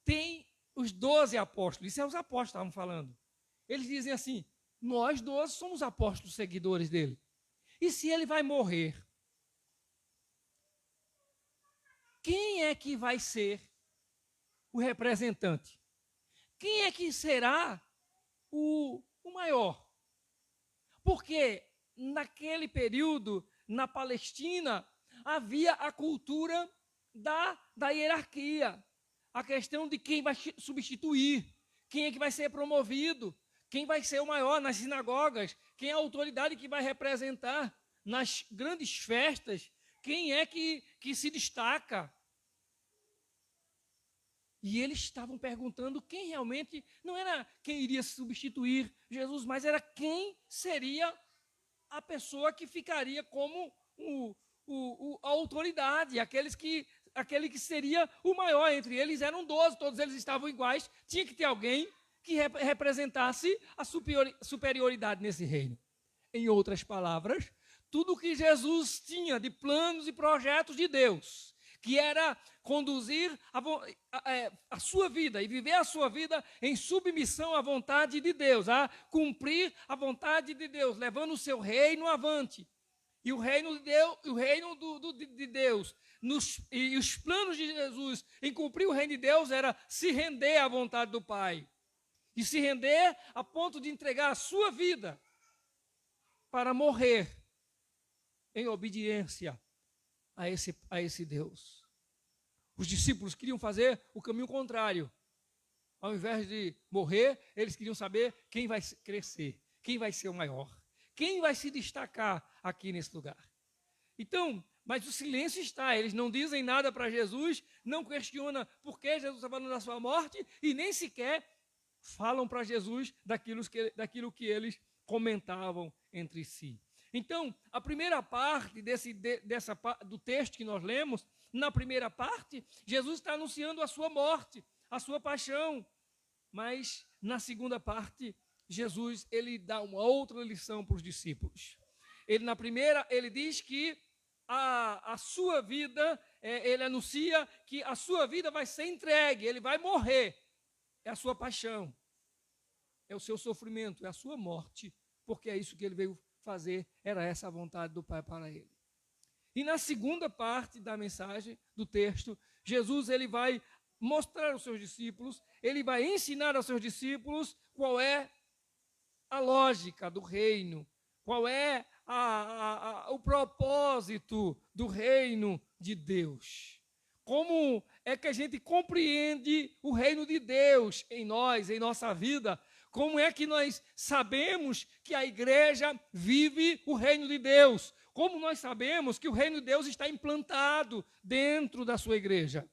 tem os 12 apóstolos, isso é os apóstolos que estavam falando, eles dizem assim: nós 12 somos apóstolos seguidores dele. E se ele vai morrer, quem é que vai ser o representante? Quem é que será o maior? Porque naquele período, na Palestina, havia a cultura da hierarquia, a questão de quem vai substituir, quem é que vai ser promovido, quem vai ser o maior nas sinagogas, quem é a autoridade que vai representar nas grandes festas, quem é que se destaca. E eles estavam perguntando quem realmente, não era quem iria substituir Jesus, mas era quem seria a pessoa que ficaria como a autoridade, aquele que seria o maior entre eles. Eram 12, todos eles estavam iguais, tinha que ter alguém que representasse a superioridade nesse reino. Em outras palavras, tudo que Jesus tinha de planos e projetos de Deus, que era conduzir a sua vida e viver a sua vida em submissão à vontade de Deus, a cumprir a vontade de Deus, levando o seu reino avante. E o reino de Deus, de Deus e os planos de Jesus em cumprir o reino de Deus era se render à vontade do Pai. E se render a ponto de entregar a sua vida para morrer em obediência a esse Deus. Os discípulos queriam fazer o caminho contrário. Ao invés de morrer, eles queriam saber quem vai crescer, quem vai ser o maior, quem vai se destacar aqui nesse lugar. Então, mas o silêncio está, eles não dizem nada para Jesus, não questionam por que Jesus está falando da sua morte e nem sequer falam para Jesus daquilo que eles comentavam entre si. Então, a primeira parte do texto que nós lemos, na primeira parte, Jesus está anunciando a sua morte, a sua paixão. Mas, na segunda parte, Jesus ele dá uma outra lição para os discípulos. Na primeira, ele diz que a sua vida, ele anuncia que a sua vida vai ser entregue, ele vai morrer. É a sua paixão, é o seu sofrimento, é a sua morte, porque é isso que ele veio fazer, era essa a vontade do Pai para ele. E na segunda parte da mensagem, do texto, Jesus ele vai mostrar aos seus discípulos, ele vai ensinar aos seus discípulos qual é a lógica do reino, qual é o propósito do reino de Deus. Como é que a gente compreende o reino de Deus em nós, em nossa vida? Como é que nós sabemos que a igreja vive o reino de Deus? Como nós sabemos que o reino de Deus está implantado dentro da sua igreja?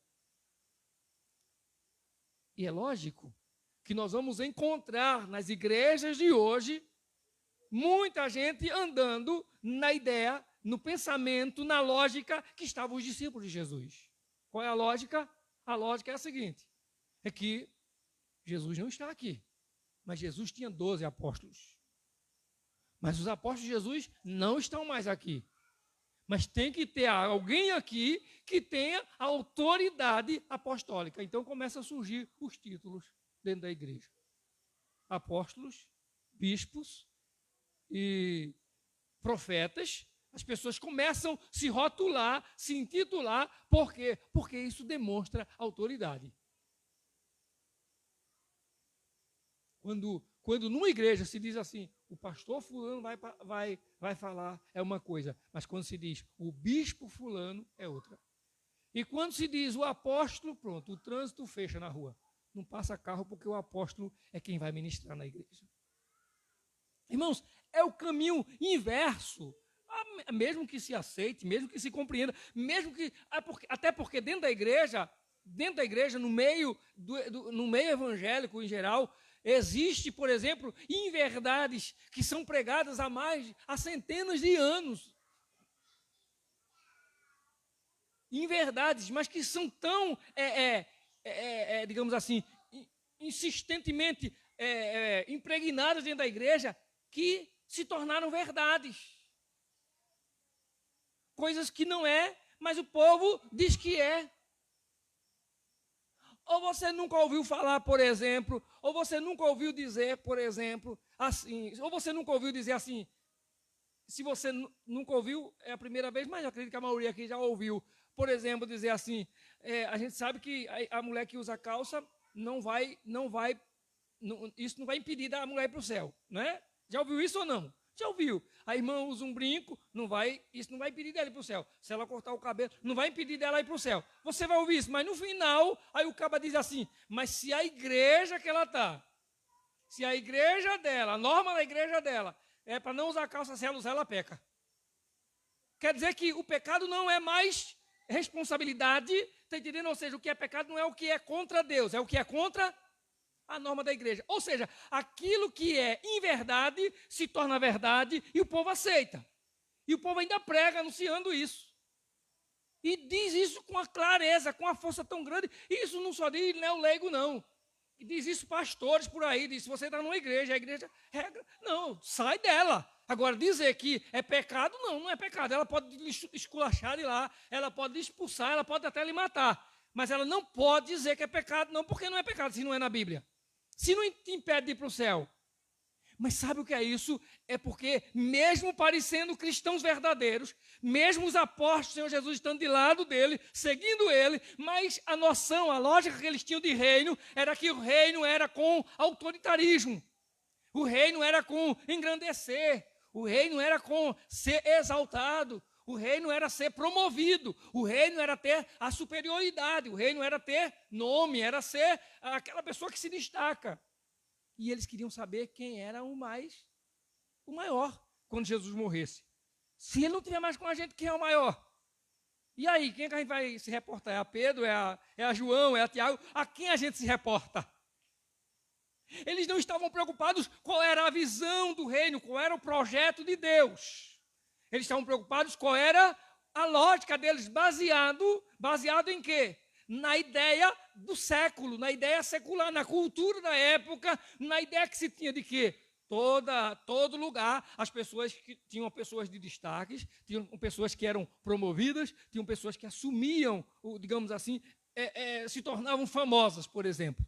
E é lógico que nós vamos encontrar nas igrejas de hoje muita gente andando na ideia, no pensamento, na lógica que estavam os discípulos de Jesus. Qual é a lógica? A lógica é a seguinte, é que Jesus não está aqui, mas Jesus tinha 12 apóstolos. Mas os apóstolos de Jesus não estão mais aqui. Mas tem que ter alguém aqui que tenha a autoridade apostólica. Então começam a surgir os títulos dentro da igreja. Apóstolos, bispos e profetas. As pessoas começam a se rotular, se intitular. Por quê? Porque isso demonstra autoridade. Quando Quando numa igreja se diz assim, o pastor fulano vai falar, é uma coisa. Mas quando se diz o bispo fulano, é outra. E quando se diz o apóstolo, pronto, o trânsito fecha na rua. Não passa carro porque o apóstolo é quem vai ministrar na igreja. Irmãos, é o caminho inverso. Mesmo que se aceite, mesmo que se compreenda, mesmo que. Até porque dentro da igreja, no meio evangélico em geral, existe, por exemplo, inverdades que são pregadas há centenas de anos. Inverdades, mas que são tão, digamos assim, insistentemente impregnadas dentro da igreja, que se tornaram verdades. Coisas que não é, mas o povo diz que é. Ou você nunca ouviu falar, por exemplo, ou você nunca ouviu dizer, por exemplo, assim, ou você nunca ouviu dizer assim, se você nunca ouviu, é a primeira vez, mas eu acredito que a maioria aqui já ouviu, por exemplo, dizer assim, a gente sabe que a mulher que usa calça isso não vai impedir da mulher ir para o céu, né? Já ouviu isso ou não? Já ouviu? A irmã usa um brinco, isso não vai impedir dela ir para o céu. Se ela cortar o cabelo, não vai impedir dela ir para o céu. Você vai ouvir isso, mas no final, aí o caba diz assim, mas se a igreja que ela está, se a igreja dela, a norma da igreja dela, é para não usar calça, se ela usar, ela peca. Quer dizer que o pecado não é mais responsabilidade, está entendendo? Ou seja, o que é pecado não é o que é contra Deus, é o que é contra a norma da igreja. Ou seja, aquilo que é inverdade se torna verdade e o povo aceita. E o povo ainda prega anunciando isso. E diz isso com a clareza, com a força tão grande. E isso não só diz neoleigo, não. E diz isso pastores por aí, diz, se você está numa igreja, a igreja regra. Não, sai dela. Agora, dizer que é pecado, não é pecado. Ela pode lhe esculachar de lá, ela pode lhe expulsar, ela pode até lhe matar. Mas ela não pode dizer que é pecado, não, porque não é pecado, se não é na Bíblia. Se não te impede de ir para o céu. Mas sabe o que é isso? É porque, mesmo parecendo cristãos verdadeiros, mesmo os apóstolos do Senhor Jesus estando de lado dele, seguindo ele, mas a noção, a lógica que eles tinham de reino, era que o reino era com autoritarismo. O reino era com engrandecer. O reino era com ser exaltado. O reino era ser promovido. O reino era ter a superioridade. O reino era ter nome, era ser aquela pessoa que se destaca. E eles queriam saber quem era o maior, quando Jesus morresse. Se ele não tiver mais com a gente, quem é o maior? E aí, quem é que a gente vai se reportar? É a Pedro, é a João, é a Tiago? A quem a gente se reporta? Eles não estavam preocupados qual era a visão do reino, qual era o projeto de Deus. Eles estavam preocupados qual era a lógica deles, baseado em quê? Na ideia do século, na ideia secular, na cultura da época, na ideia que se tinha de que todo lugar, as pessoas que tinham pessoas de destaques, tinham pessoas que eram promovidas, tinham pessoas que assumiam, digamos assim, se tornavam famosas, por exemplo.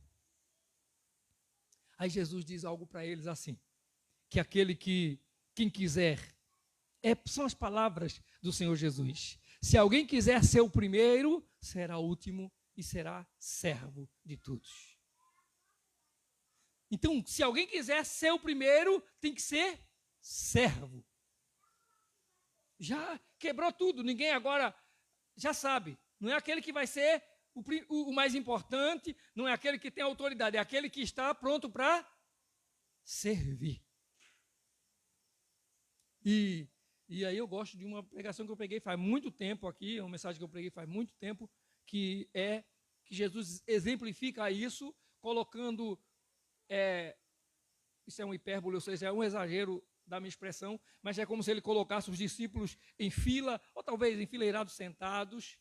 Aí Jesus diz algo para eles assim, que quem quiser, são as palavras do Senhor Jesus. Se alguém quiser ser o primeiro, será o último e será servo de todos. Então, se alguém quiser ser o primeiro, tem que ser servo. Já quebrou tudo, ninguém agora já sabe. Não é aquele que vai ser o mais importante, não é aquele que tem autoridade, é aquele que está pronto para servir. E aí eu gosto de uma pregação que eu preguei faz muito tempo aqui, uma mensagem que eu preguei faz muito tempo, que Jesus exemplifica isso, colocando, isso é um hipérbole, ou seja, é um exagero da minha expressão, mas é como se ele colocasse os discípulos em fila, ou talvez enfileirados sentados,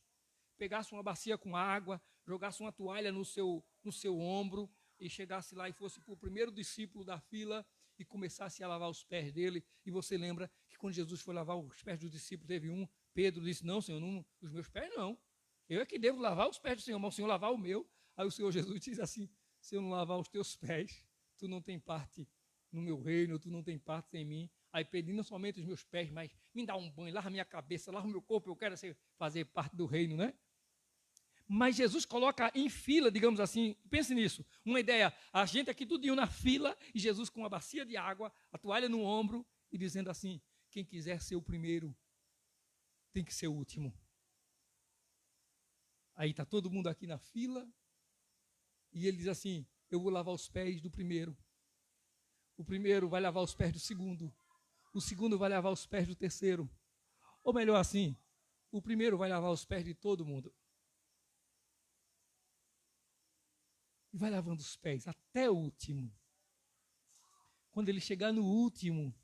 pegasse uma bacia com água, jogasse uma toalha no seu ombro e chegasse lá e fosse para o primeiro discípulo da fila e começasse a lavar os pés dele. E você lembra que quando Jesus foi lavar os pés dos discípulos, teve Pedro disse, não, Senhor, não, os meus pés não. Eu é que devo lavar os pés do Senhor, mas o Senhor lavar o meu. Aí o Senhor Jesus diz assim, se eu não lavar os teus pés, tu não tem parte no meu reino, tu não tem parte em mim. Aí Pedro, não somente os meus pés, mas me dá um banho, lava minha cabeça, lava o meu corpo, eu quero fazer parte do reino, né? Mas Jesus coloca em fila, digamos assim, pense nisso, uma ideia, a gente aqui tudinho na fila, e Jesus com uma bacia de água, a toalha no ombro, e dizendo assim, quem quiser ser o primeiro, tem que ser o último. Aí está todo mundo aqui na fila, e ele diz assim, eu vou lavar os pés do primeiro. O primeiro vai lavar os pés do segundo. O segundo vai lavar os pés do terceiro. Ou melhor assim, o primeiro vai lavar os pés de todo mundo. E vai lavando os pés até o último. Quando ele chegar no último,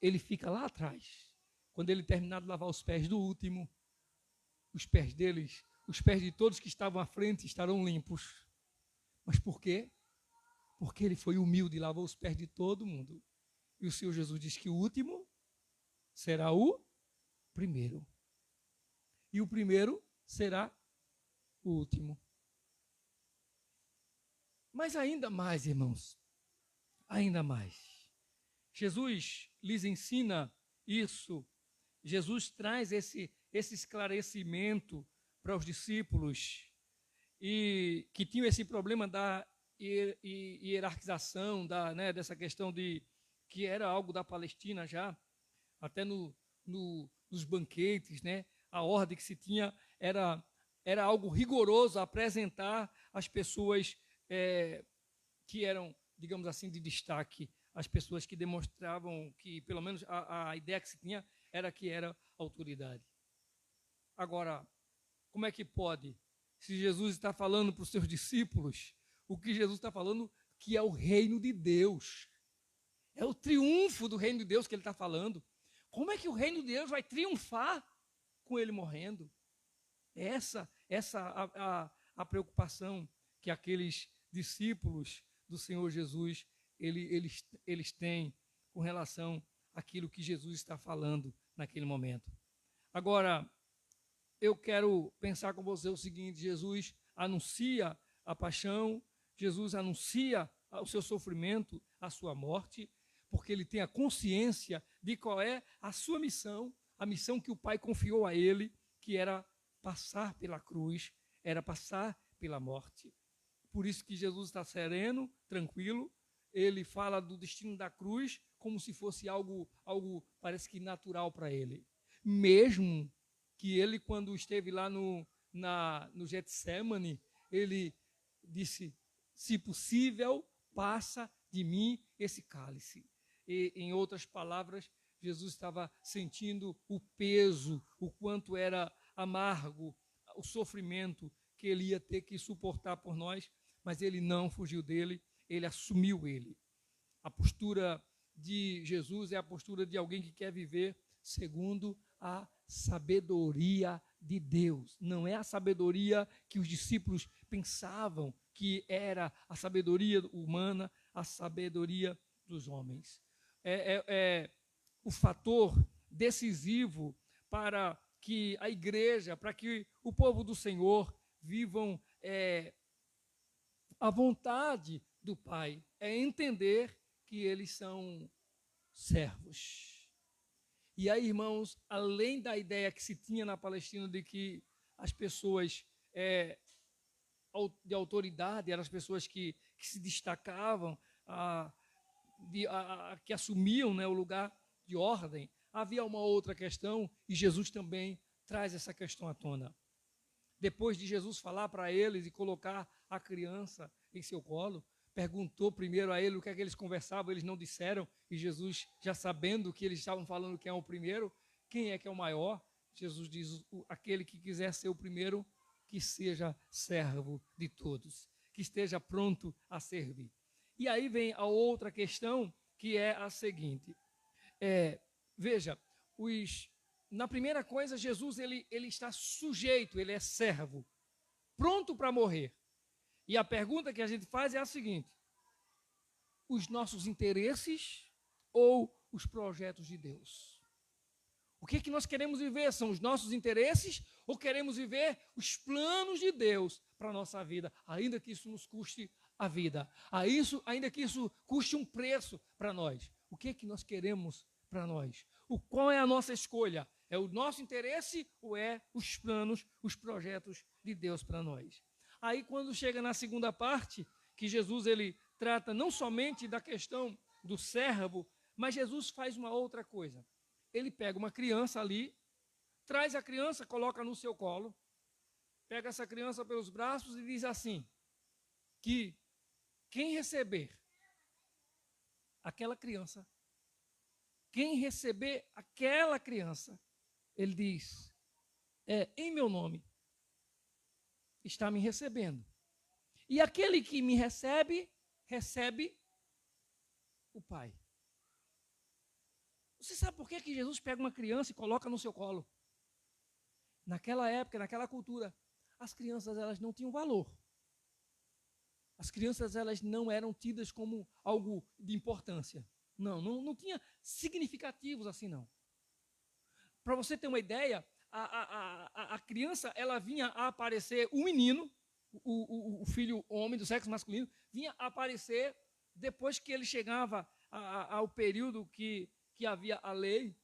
ele fica lá atrás. Quando ele terminar de lavar os pés do último, os pés deles, os pés de todos que estavam à frente estarão limpos. Mas por quê? Porque ele foi humilde e lavou os pés de todo mundo. E o Senhor Jesus diz que o último será o primeiro. E o primeiro será o último. Mas ainda mais, irmãos, ainda mais. Jesus lhes ensina isso. Jesus traz esse esclarecimento para os discípulos e que tinham esse problema da hierarquização, dessa questão de que era algo da Palestina já, até nos banquetes, né? A ordem que se tinha era algo rigoroso a apresentar as pessoas que eram, digamos assim, de destaque, as pessoas que demonstravam que, pelo menos, a ideia que se tinha era que era autoridade. Agora, como é que pode, se Jesus está falando para os seus discípulos, o que Jesus está falando que é o reino de Deus, é o triunfo do reino de Deus que ele está falando. Como é que o reino de Deus vai triunfar com ele morrendo? Essa a preocupação que aqueles discípulos do Senhor Jesus, eles têm com relação àquilo que Jesus está falando naquele momento. Agora, eu quero pensar com você o seguinte, Jesus anuncia a paixão, Jesus anuncia o seu sofrimento, a sua morte, porque ele tem a consciência de qual é a sua missão, a missão que o Pai confiou a ele, que era passar pela cruz, era passar pela morte. Por isso que Jesus está sereno, tranquilo, ele fala do destino da cruz como se fosse algo parece que natural para ele. Mesmo que ele, quando esteve lá no Getsemane, ele disse, se possível, passa de mim esse cálice. E, em outras palavras, Jesus estava sentindo o peso, o quanto era amargo, o sofrimento que ele ia ter que suportar por nós, mas ele não fugiu dele, ele assumiu ele. A postura de Jesus é a postura de alguém que quer viver segundo a sabedoria de Deus. Não é a sabedoria que os discípulos pensavam que era a sabedoria humana, a sabedoria dos homens. É o fator decisivo para que a igreja, para que o povo do Senhor vivam a vontade do Pai, é entender que eles são servos. E aí, irmãos, além da ideia que se tinha na Palestina de que as pessoas de autoridade eram as pessoas que se destacavam, que assumiam, né, o lugar de ordem, havia uma outra questão e Jesus também traz essa questão à tona. Depois de Jesus falar para eles e colocar a criança em seu colo, perguntou primeiro a ele o que é que eles conversavam, eles não disseram, e Jesus, já sabendo que eles estavam falando quem é o primeiro, quem é que é o maior, Jesus diz, aquele que quiser ser o primeiro, que seja servo de todos, que esteja pronto a servir. E aí vem a outra questão, que é a seguinte, veja, na primeira coisa, Jesus ele está sujeito, ele é servo, pronto para morrer. E a pergunta que a gente faz é a seguinte, os nossos interesses ou os projetos de Deus? O que nós queremos viver? São os nossos interesses ou queremos viver os planos de Deus para a nossa vida, ainda que isso nos custe a vida, ainda que isso custe um preço para nós? O que nós queremos para nós? Qual é a nossa escolha? É o nosso interesse ou é os planos, os projetos de Deus para nós. Aí quando chega na segunda parte, que Jesus ele trata não somente da questão do servo, mas Jesus faz uma outra coisa. Ele pega uma criança ali, traz a criança, coloca no seu colo, pega essa criança pelos braços e diz assim, que quem receber aquela criança, ele diz, em meu nome, está me recebendo. E aquele que me recebe, recebe o Pai. Você sabe por que Jesus pega uma criança e coloca no seu colo? Naquela época, naquela cultura, as crianças elas não tinham valor. As crianças elas não eram tidas como algo de importância. Não tinha significativos assim não. Para você ter uma ideia, a criança ela vinha a aparecer, o menino, o filho homem do sexo masculino, vinha a aparecer depois que ele chegava ao período que havia a lei,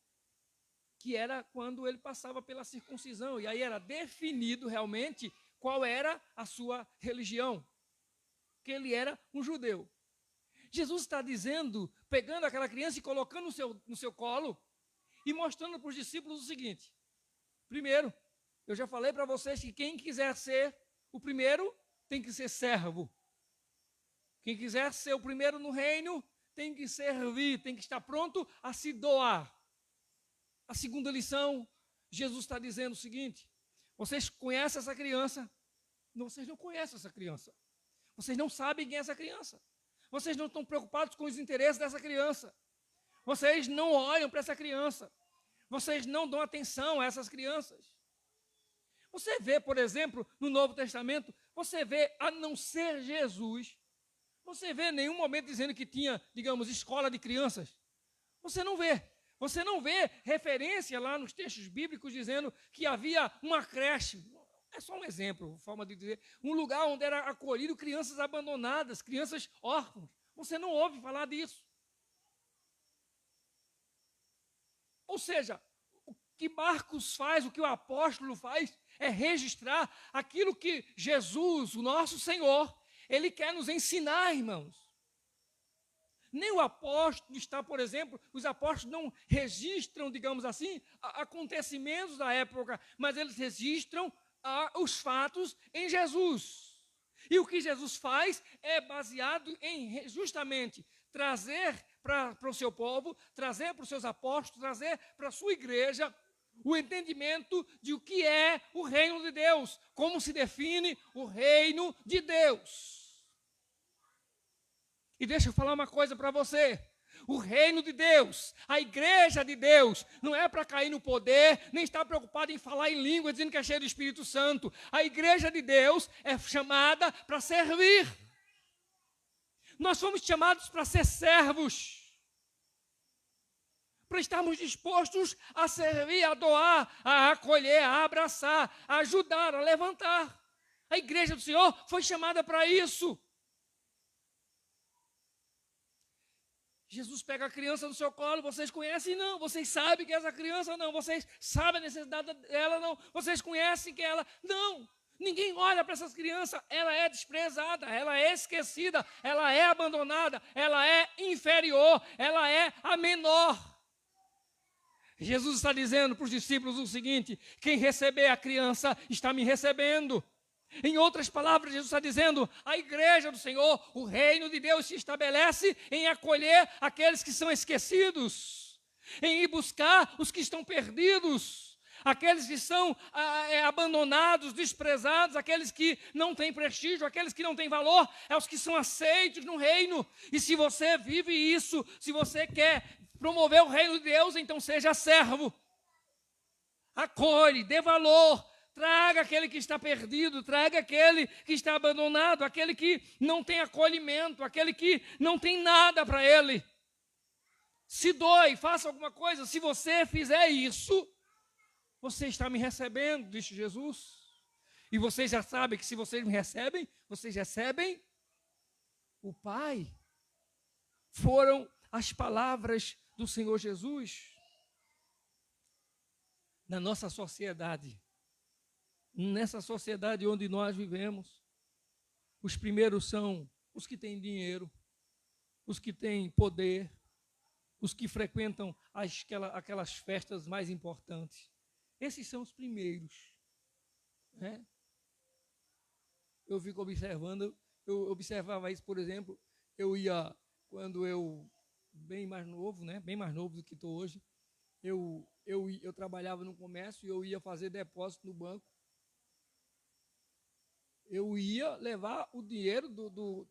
que era quando ele passava pela circuncisão, e aí era definido realmente qual era a sua religião, que ele era um judeu. Jesus está dizendo, pegando aquela criança e colocando no seu colo, e mostrando para os discípulos o seguinte, primeiro, eu já falei para vocês que quem quiser ser o primeiro, tem que ser servo. Quem quiser ser o primeiro no reino, tem que servir, tem que estar pronto a se doar. A segunda lição, Jesus está dizendo o seguinte, vocês conhecem essa criança? Vocês não conhecem essa criança. Vocês não sabem quem é essa criança. Vocês não estão preocupados com os interesses dessa criança. Vocês não olham para essa criança. Vocês não dão atenção a essas crianças. Você vê, por exemplo, no Novo Testamento, você vê, a não ser Jesus, você vê em nenhum momento dizendo que tinha, digamos, escola de crianças. Você não vê. Você não vê referência lá nos textos bíblicos dizendo que havia uma creche. É só um exemplo, forma de dizer. Um lugar onde era acolhido crianças abandonadas, crianças órfãos. Você não ouve falar disso. Ou seja, o que Marcos faz, o que o apóstolo faz, é registrar aquilo que Jesus, o nosso Senhor, ele quer nos ensinar, irmãos. Nem o apóstolo está, por exemplo, os apóstolos não registram, digamos assim, acontecimentos da época, mas eles registram os fatos em Jesus. E o que Jesus faz é baseado em justamente trazer para o seu povo, trazer para os seus apóstolos, trazer para a sua igreja o entendimento de o que é o reino de Deus, como se define o reino de Deus. E deixa eu falar uma coisa para você. O reino de Deus, a igreja de Deus, não é para cair no poder, nem estar preocupado em falar em língua, dizendo que é cheio do Espírito Santo. A igreja de Deus é chamada para servir. Nós fomos chamados para ser servos, para estarmos dispostos a servir, a doar, a acolher, a abraçar, a ajudar, a levantar. A igreja do Senhor foi chamada para isso. Jesus pega a criança no seu colo, vocês conhecem? Não. Vocês sabem que é essa criança? Não. Vocês sabem a necessidade dela? Não. Vocês conhecem que ela? Não. Ninguém olha para essas crianças, ela é desprezada, ela é esquecida, ela é abandonada, ela é inferior, ela é a menor. Jesus está dizendo para os discípulos o seguinte, quem receber a criança está me recebendo. Em outras palavras, Jesus está dizendo, a igreja do Senhor, o reino de Deus se estabelece em acolher aqueles que são esquecidos, em ir buscar os que estão perdidos, aqueles que são abandonados, desprezados, aqueles que não têm prestígio, aqueles que não têm valor, é os que são aceitos no reino. E se você vive isso, se você quer promover o reino de Deus, então seja servo, acolhe, dê valor, traga aquele que está perdido, traga aquele que está abandonado, aquele que não tem acolhimento, aquele que não tem nada para ele. Se doe, faça alguma coisa. Se você fizer isso, você está me recebendo, disse Jesus. E vocês já sabem que se vocês me recebem, vocês recebem o Pai. Foram as palavras do Senhor Jesus. Na nossa sociedade, Nessa sociedade onde nós vivemos, os primeiros são os que têm dinheiro, os que têm poder, os que frequentam aquelas festas mais importantes. Esses são os primeiros. Né? Eu fico observando, eu observava isso, por exemplo, eu ia, quando eu, bem mais novo, né? Bem mais novo do que estou hoje, eu trabalhava no comércio e eu ia fazer depósito no banco. Eu ia levar o dinheiro do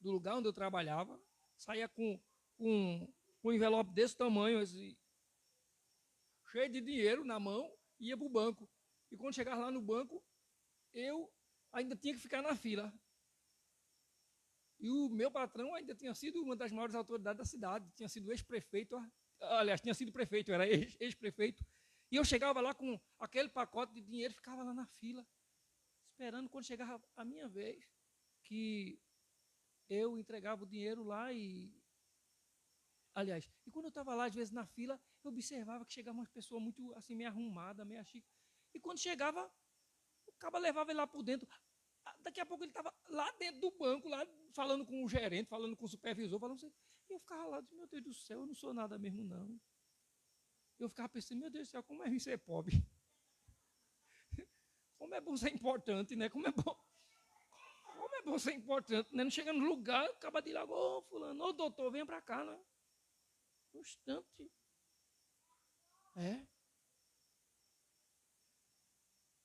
lugar onde eu trabalhava, saía com um envelope desse tamanho, cheio de dinheiro na mão, ia para o banco. E quando chegava lá no banco, eu ainda tinha que ficar na fila. E o meu patrão ainda tinha sido uma das maiores autoridades da cidade, tinha sido ex-prefeito, aliás, tinha sido prefeito, era ex-prefeito. E eu chegava lá com aquele pacote de dinheiro, ficava lá na fila, esperando quando chegava a minha vez, que eu entregava o dinheiro lá e... Aliás, e quando eu estava lá, às vezes, na fila, eu observava que chegava uma pessoa muito, assim, meio arrumada, meio chique. E quando chegava, o cara levava ele lá por dentro. Daqui a pouco ele estava lá dentro do banco, lá falando com o gerente, falando com o supervisor, falando assim. E eu ficava lá, meu Deus do céu, eu não sou nada mesmo, não. Eu ficava pensando, meu Deus do céu, como é ruim ser pobre? Como é bom ser importante, né? Como é bom ser importante, né? Não chega no lugar, acaba de ir lá, ô fulano, ô doutor, venha para cá, né? Um instante.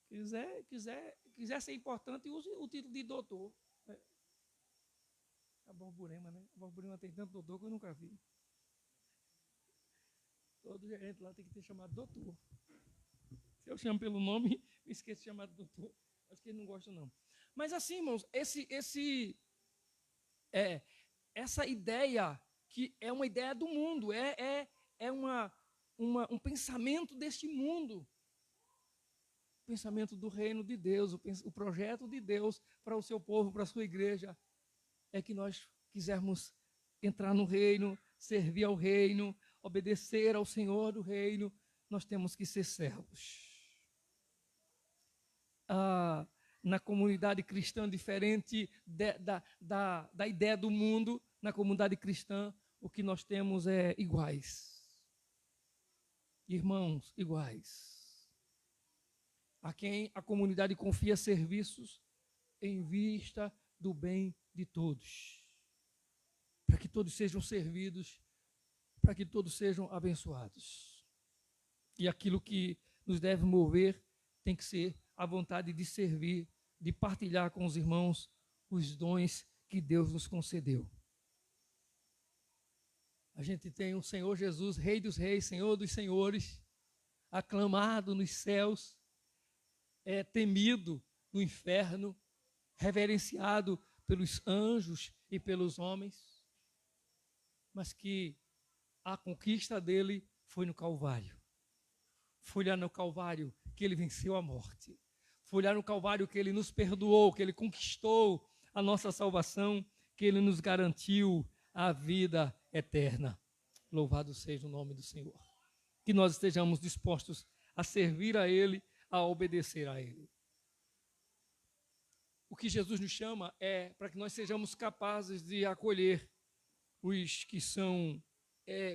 Quiser ser importante, use o título de doutor. A Borborema, né? A Borborema tem tanto doutor que eu nunca vi. Todo gerente lá tem que ter chamado doutor. Se eu chamo pelo nome, eu esqueço de chamar de doutor. Acho que ele não gosta, não. Mas assim, irmãos, essa ideia que é uma ideia do mundo, um pensamento deste mundo. O pensamento do reino de Deus, o projeto de Deus para o seu povo, para a sua igreja, é que nós quisermos entrar no reino, servir ao reino, obedecer ao Senhor do reino, nós temos que ser servos. Na comunidade cristã, diferente da ideia do mundo, na comunidade cristã, o que nós temos é iguais. Irmãos, iguais. A quem a comunidade confia serviços em vista do bem de todos. Para que todos sejam servidos, para que todos sejam abençoados. E aquilo que nos deve mover tem que ser a vontade de servir, de partilhar com os irmãos os dons que Deus nos concedeu. A gente tem o Senhor Jesus, Rei dos Reis, Senhor dos Senhores, aclamado nos céus, temido no inferno, reverenciado pelos anjos e pelos homens, mas que a conquista dele foi no Calvário. Foi lá no Calvário que ele venceu a morte. Foi lá no Calvário que ele nos perdoou, que ele conquistou a nossa salvação, que ele nos garantiu a vida eterna. Louvado seja o nome do Senhor. Que nós estejamos dispostos a servir a ele, a obedecer a ele. O que Jesus nos chama é para que nós sejamos capazes de acolher os que são,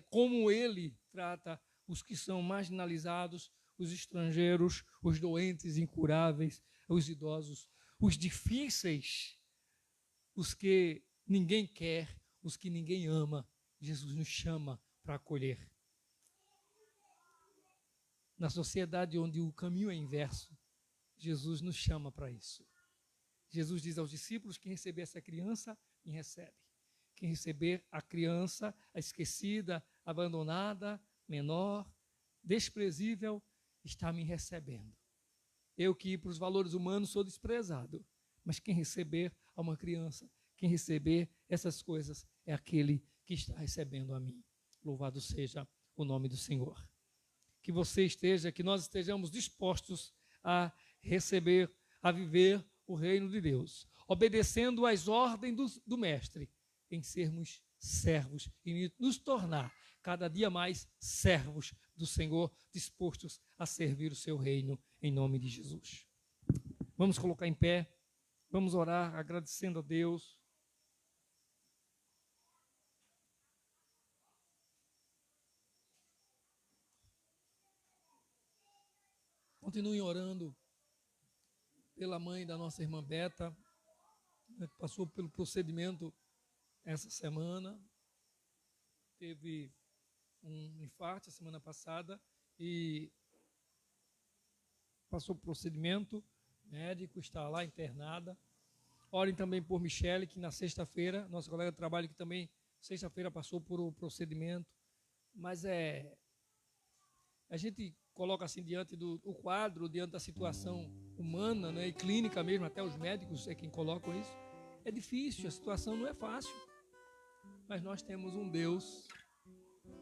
como ele trata os que são marginalizados, os estrangeiros, os doentes incuráveis, os idosos, os difíceis, os que ninguém quer, os que ninguém ama. Jesus nos chama para acolher. Na sociedade onde o caminho é inverso, Jesus nos chama para isso. Jesus diz aos discípulos: quem receber essa criança, me recebe. Quem receber a criança, a esquecida, abandonada, menor, desprezível, está me recebendo. Eu que para os valores humanos sou desprezado, mas quem receber a uma criança, quem receber essas coisas, é aquele que está recebendo a mim. Louvado seja o nome do Senhor. Que você esteja, que nós estejamos dispostos a receber, a viver o reino de Deus, obedecendo às ordens do Mestre, em sermos servos e nos tornar cada dia mais servos do Senhor, dispostos a servir o seu reino em nome de Jesus. Vamos colocar em pé, vamos orar agradecendo a Deus. Continuem orando pela mãe da nossa irmã Beta, que passou pelo procedimento essa semana. Teve um infarto a semana passada e passou por procedimento médico, está lá internada. Orem também por Michele, que na sexta-feira, nossa colega de trabalho, que também sexta-feira passou por o procedimento. Mas a gente coloca assim diante do quadro, diante da situação humana, né, e clínica mesmo, até os médicos é quem colocam isso. É difícil, a situação não é fácil. Mas nós temos um Deus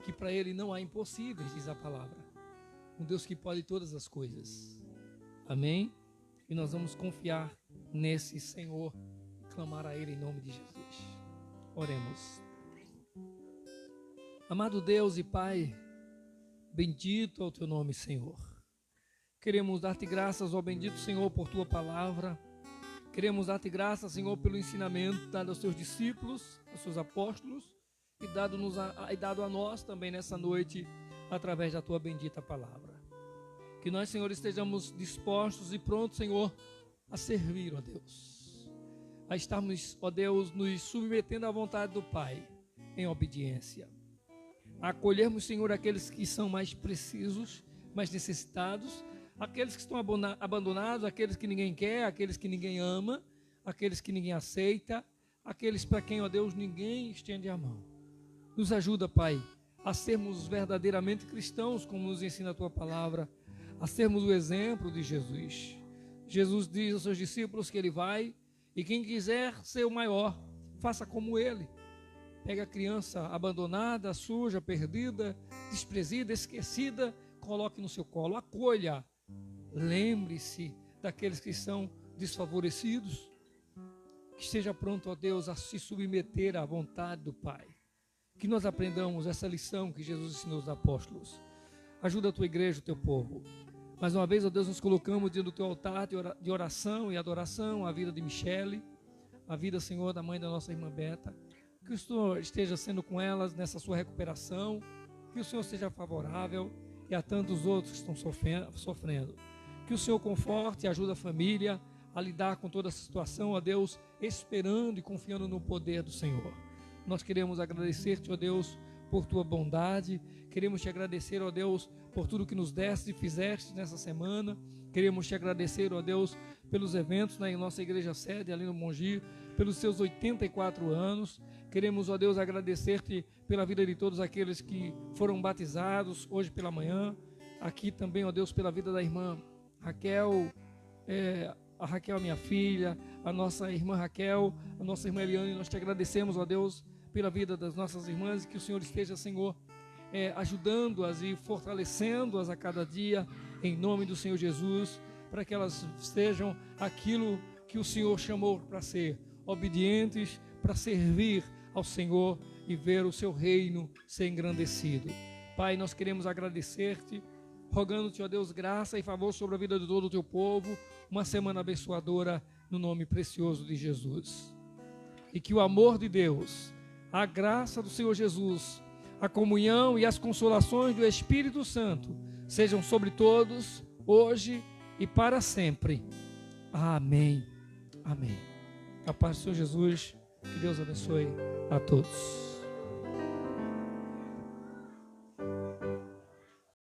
que para Ele não há impossíveis, diz a palavra. Um Deus que pode todas as coisas. Amém? E nós vamos confiar nesse Senhor e clamar a Ele em nome de Jesus. Oremos. Amado Deus e Pai, bendito é o Teu nome, Senhor. Queremos dar-te graças, ó bendito Senhor, por Tua palavra. Queremos dar-te graças, Senhor, pelo ensinamento dado aos Teus discípulos, aos Seus apóstolos, e dado a nós também nessa noite, através da Tua bendita palavra. Que nós, Senhor, estejamos dispostos e prontos, Senhor, a servir, ó Deus. A estarmos, ó Deus, nos submetendo à vontade do Pai, em obediência. A acolhermos, Senhor, aqueles que são mais precisos, mais necessitados, aqueles que estão abandonados, aqueles que ninguém quer, aqueles que ninguém ama, aqueles que ninguém aceita, aqueles para quem, ó Deus, ninguém estende a mão. Nos ajuda, Pai, a sermos verdadeiramente cristãos, como nos ensina a Tua palavra, a sermos o exemplo de Jesus. Jesus diz aos seus discípulos que Ele vai, e quem quiser ser o maior, faça como Ele. Pega a criança abandonada, suja, perdida, desprezida, esquecida, coloque no seu colo, acolha. Lembre-se daqueles que são desfavorecidos. Que esteja pronto, ó Deus, a se submeter à vontade do Pai. Que nós aprendamos essa lição que Jesus ensinou aos apóstolos. Ajuda a Tua igreja, o Teu povo. Mais uma vez, ó Deus, nos colocamos diante do Teu altar de oração e adoração, a vida de Michele, a vida, Senhor, da mãe da nossa irmã Beta. Que o Senhor esteja sendo com elas nessa sua recuperação, que o Senhor seja favorável e a tantos outros que estão sofrendo. Que o Senhor conforte e ajude a família a lidar com toda essa situação, ó Deus, esperando e confiando no poder do Senhor. Nós queremos agradecer-te, ó Deus, por Tua bondade. Queremos Te agradecer, ó Deus, por tudo que nos deste e fizeste nessa semana. Queremos Te agradecer, ó Deus, pelos eventos na nossa igreja sede, ali no Mongi, pelos seus 84 anos. Queremos, ó Deus, agradecer-te pela vida de todos aqueles que foram batizados hoje pela manhã. Aqui também, ó Deus, pela vida da irmã Raquel, a Raquel, minha filha, a nossa irmã Raquel, a nossa irmã Eliane. Nós Te agradecemos, ó Deus, pela vida das nossas irmãs, e que o Senhor esteja, Senhor, ajudando-as e fortalecendo-as a cada dia, em nome do Senhor Jesus, para que elas sejam aquilo que o Senhor chamou para ser, obedientes, para servir ao Senhor e ver o Seu reino ser engrandecido. Pai, nós queremos agradecer-te, rogando-te, ó Deus, graça e favor sobre a vida de todo o Teu povo, uma semana abençoadora no nome precioso de Jesus. E que o amor de Deus, a graça do Senhor Jesus, a comunhão e as consolações do Espírito Santo sejam sobre todos, hoje e para sempre. Amém. Amém. A paz do Senhor Jesus, que Deus abençoe a todos.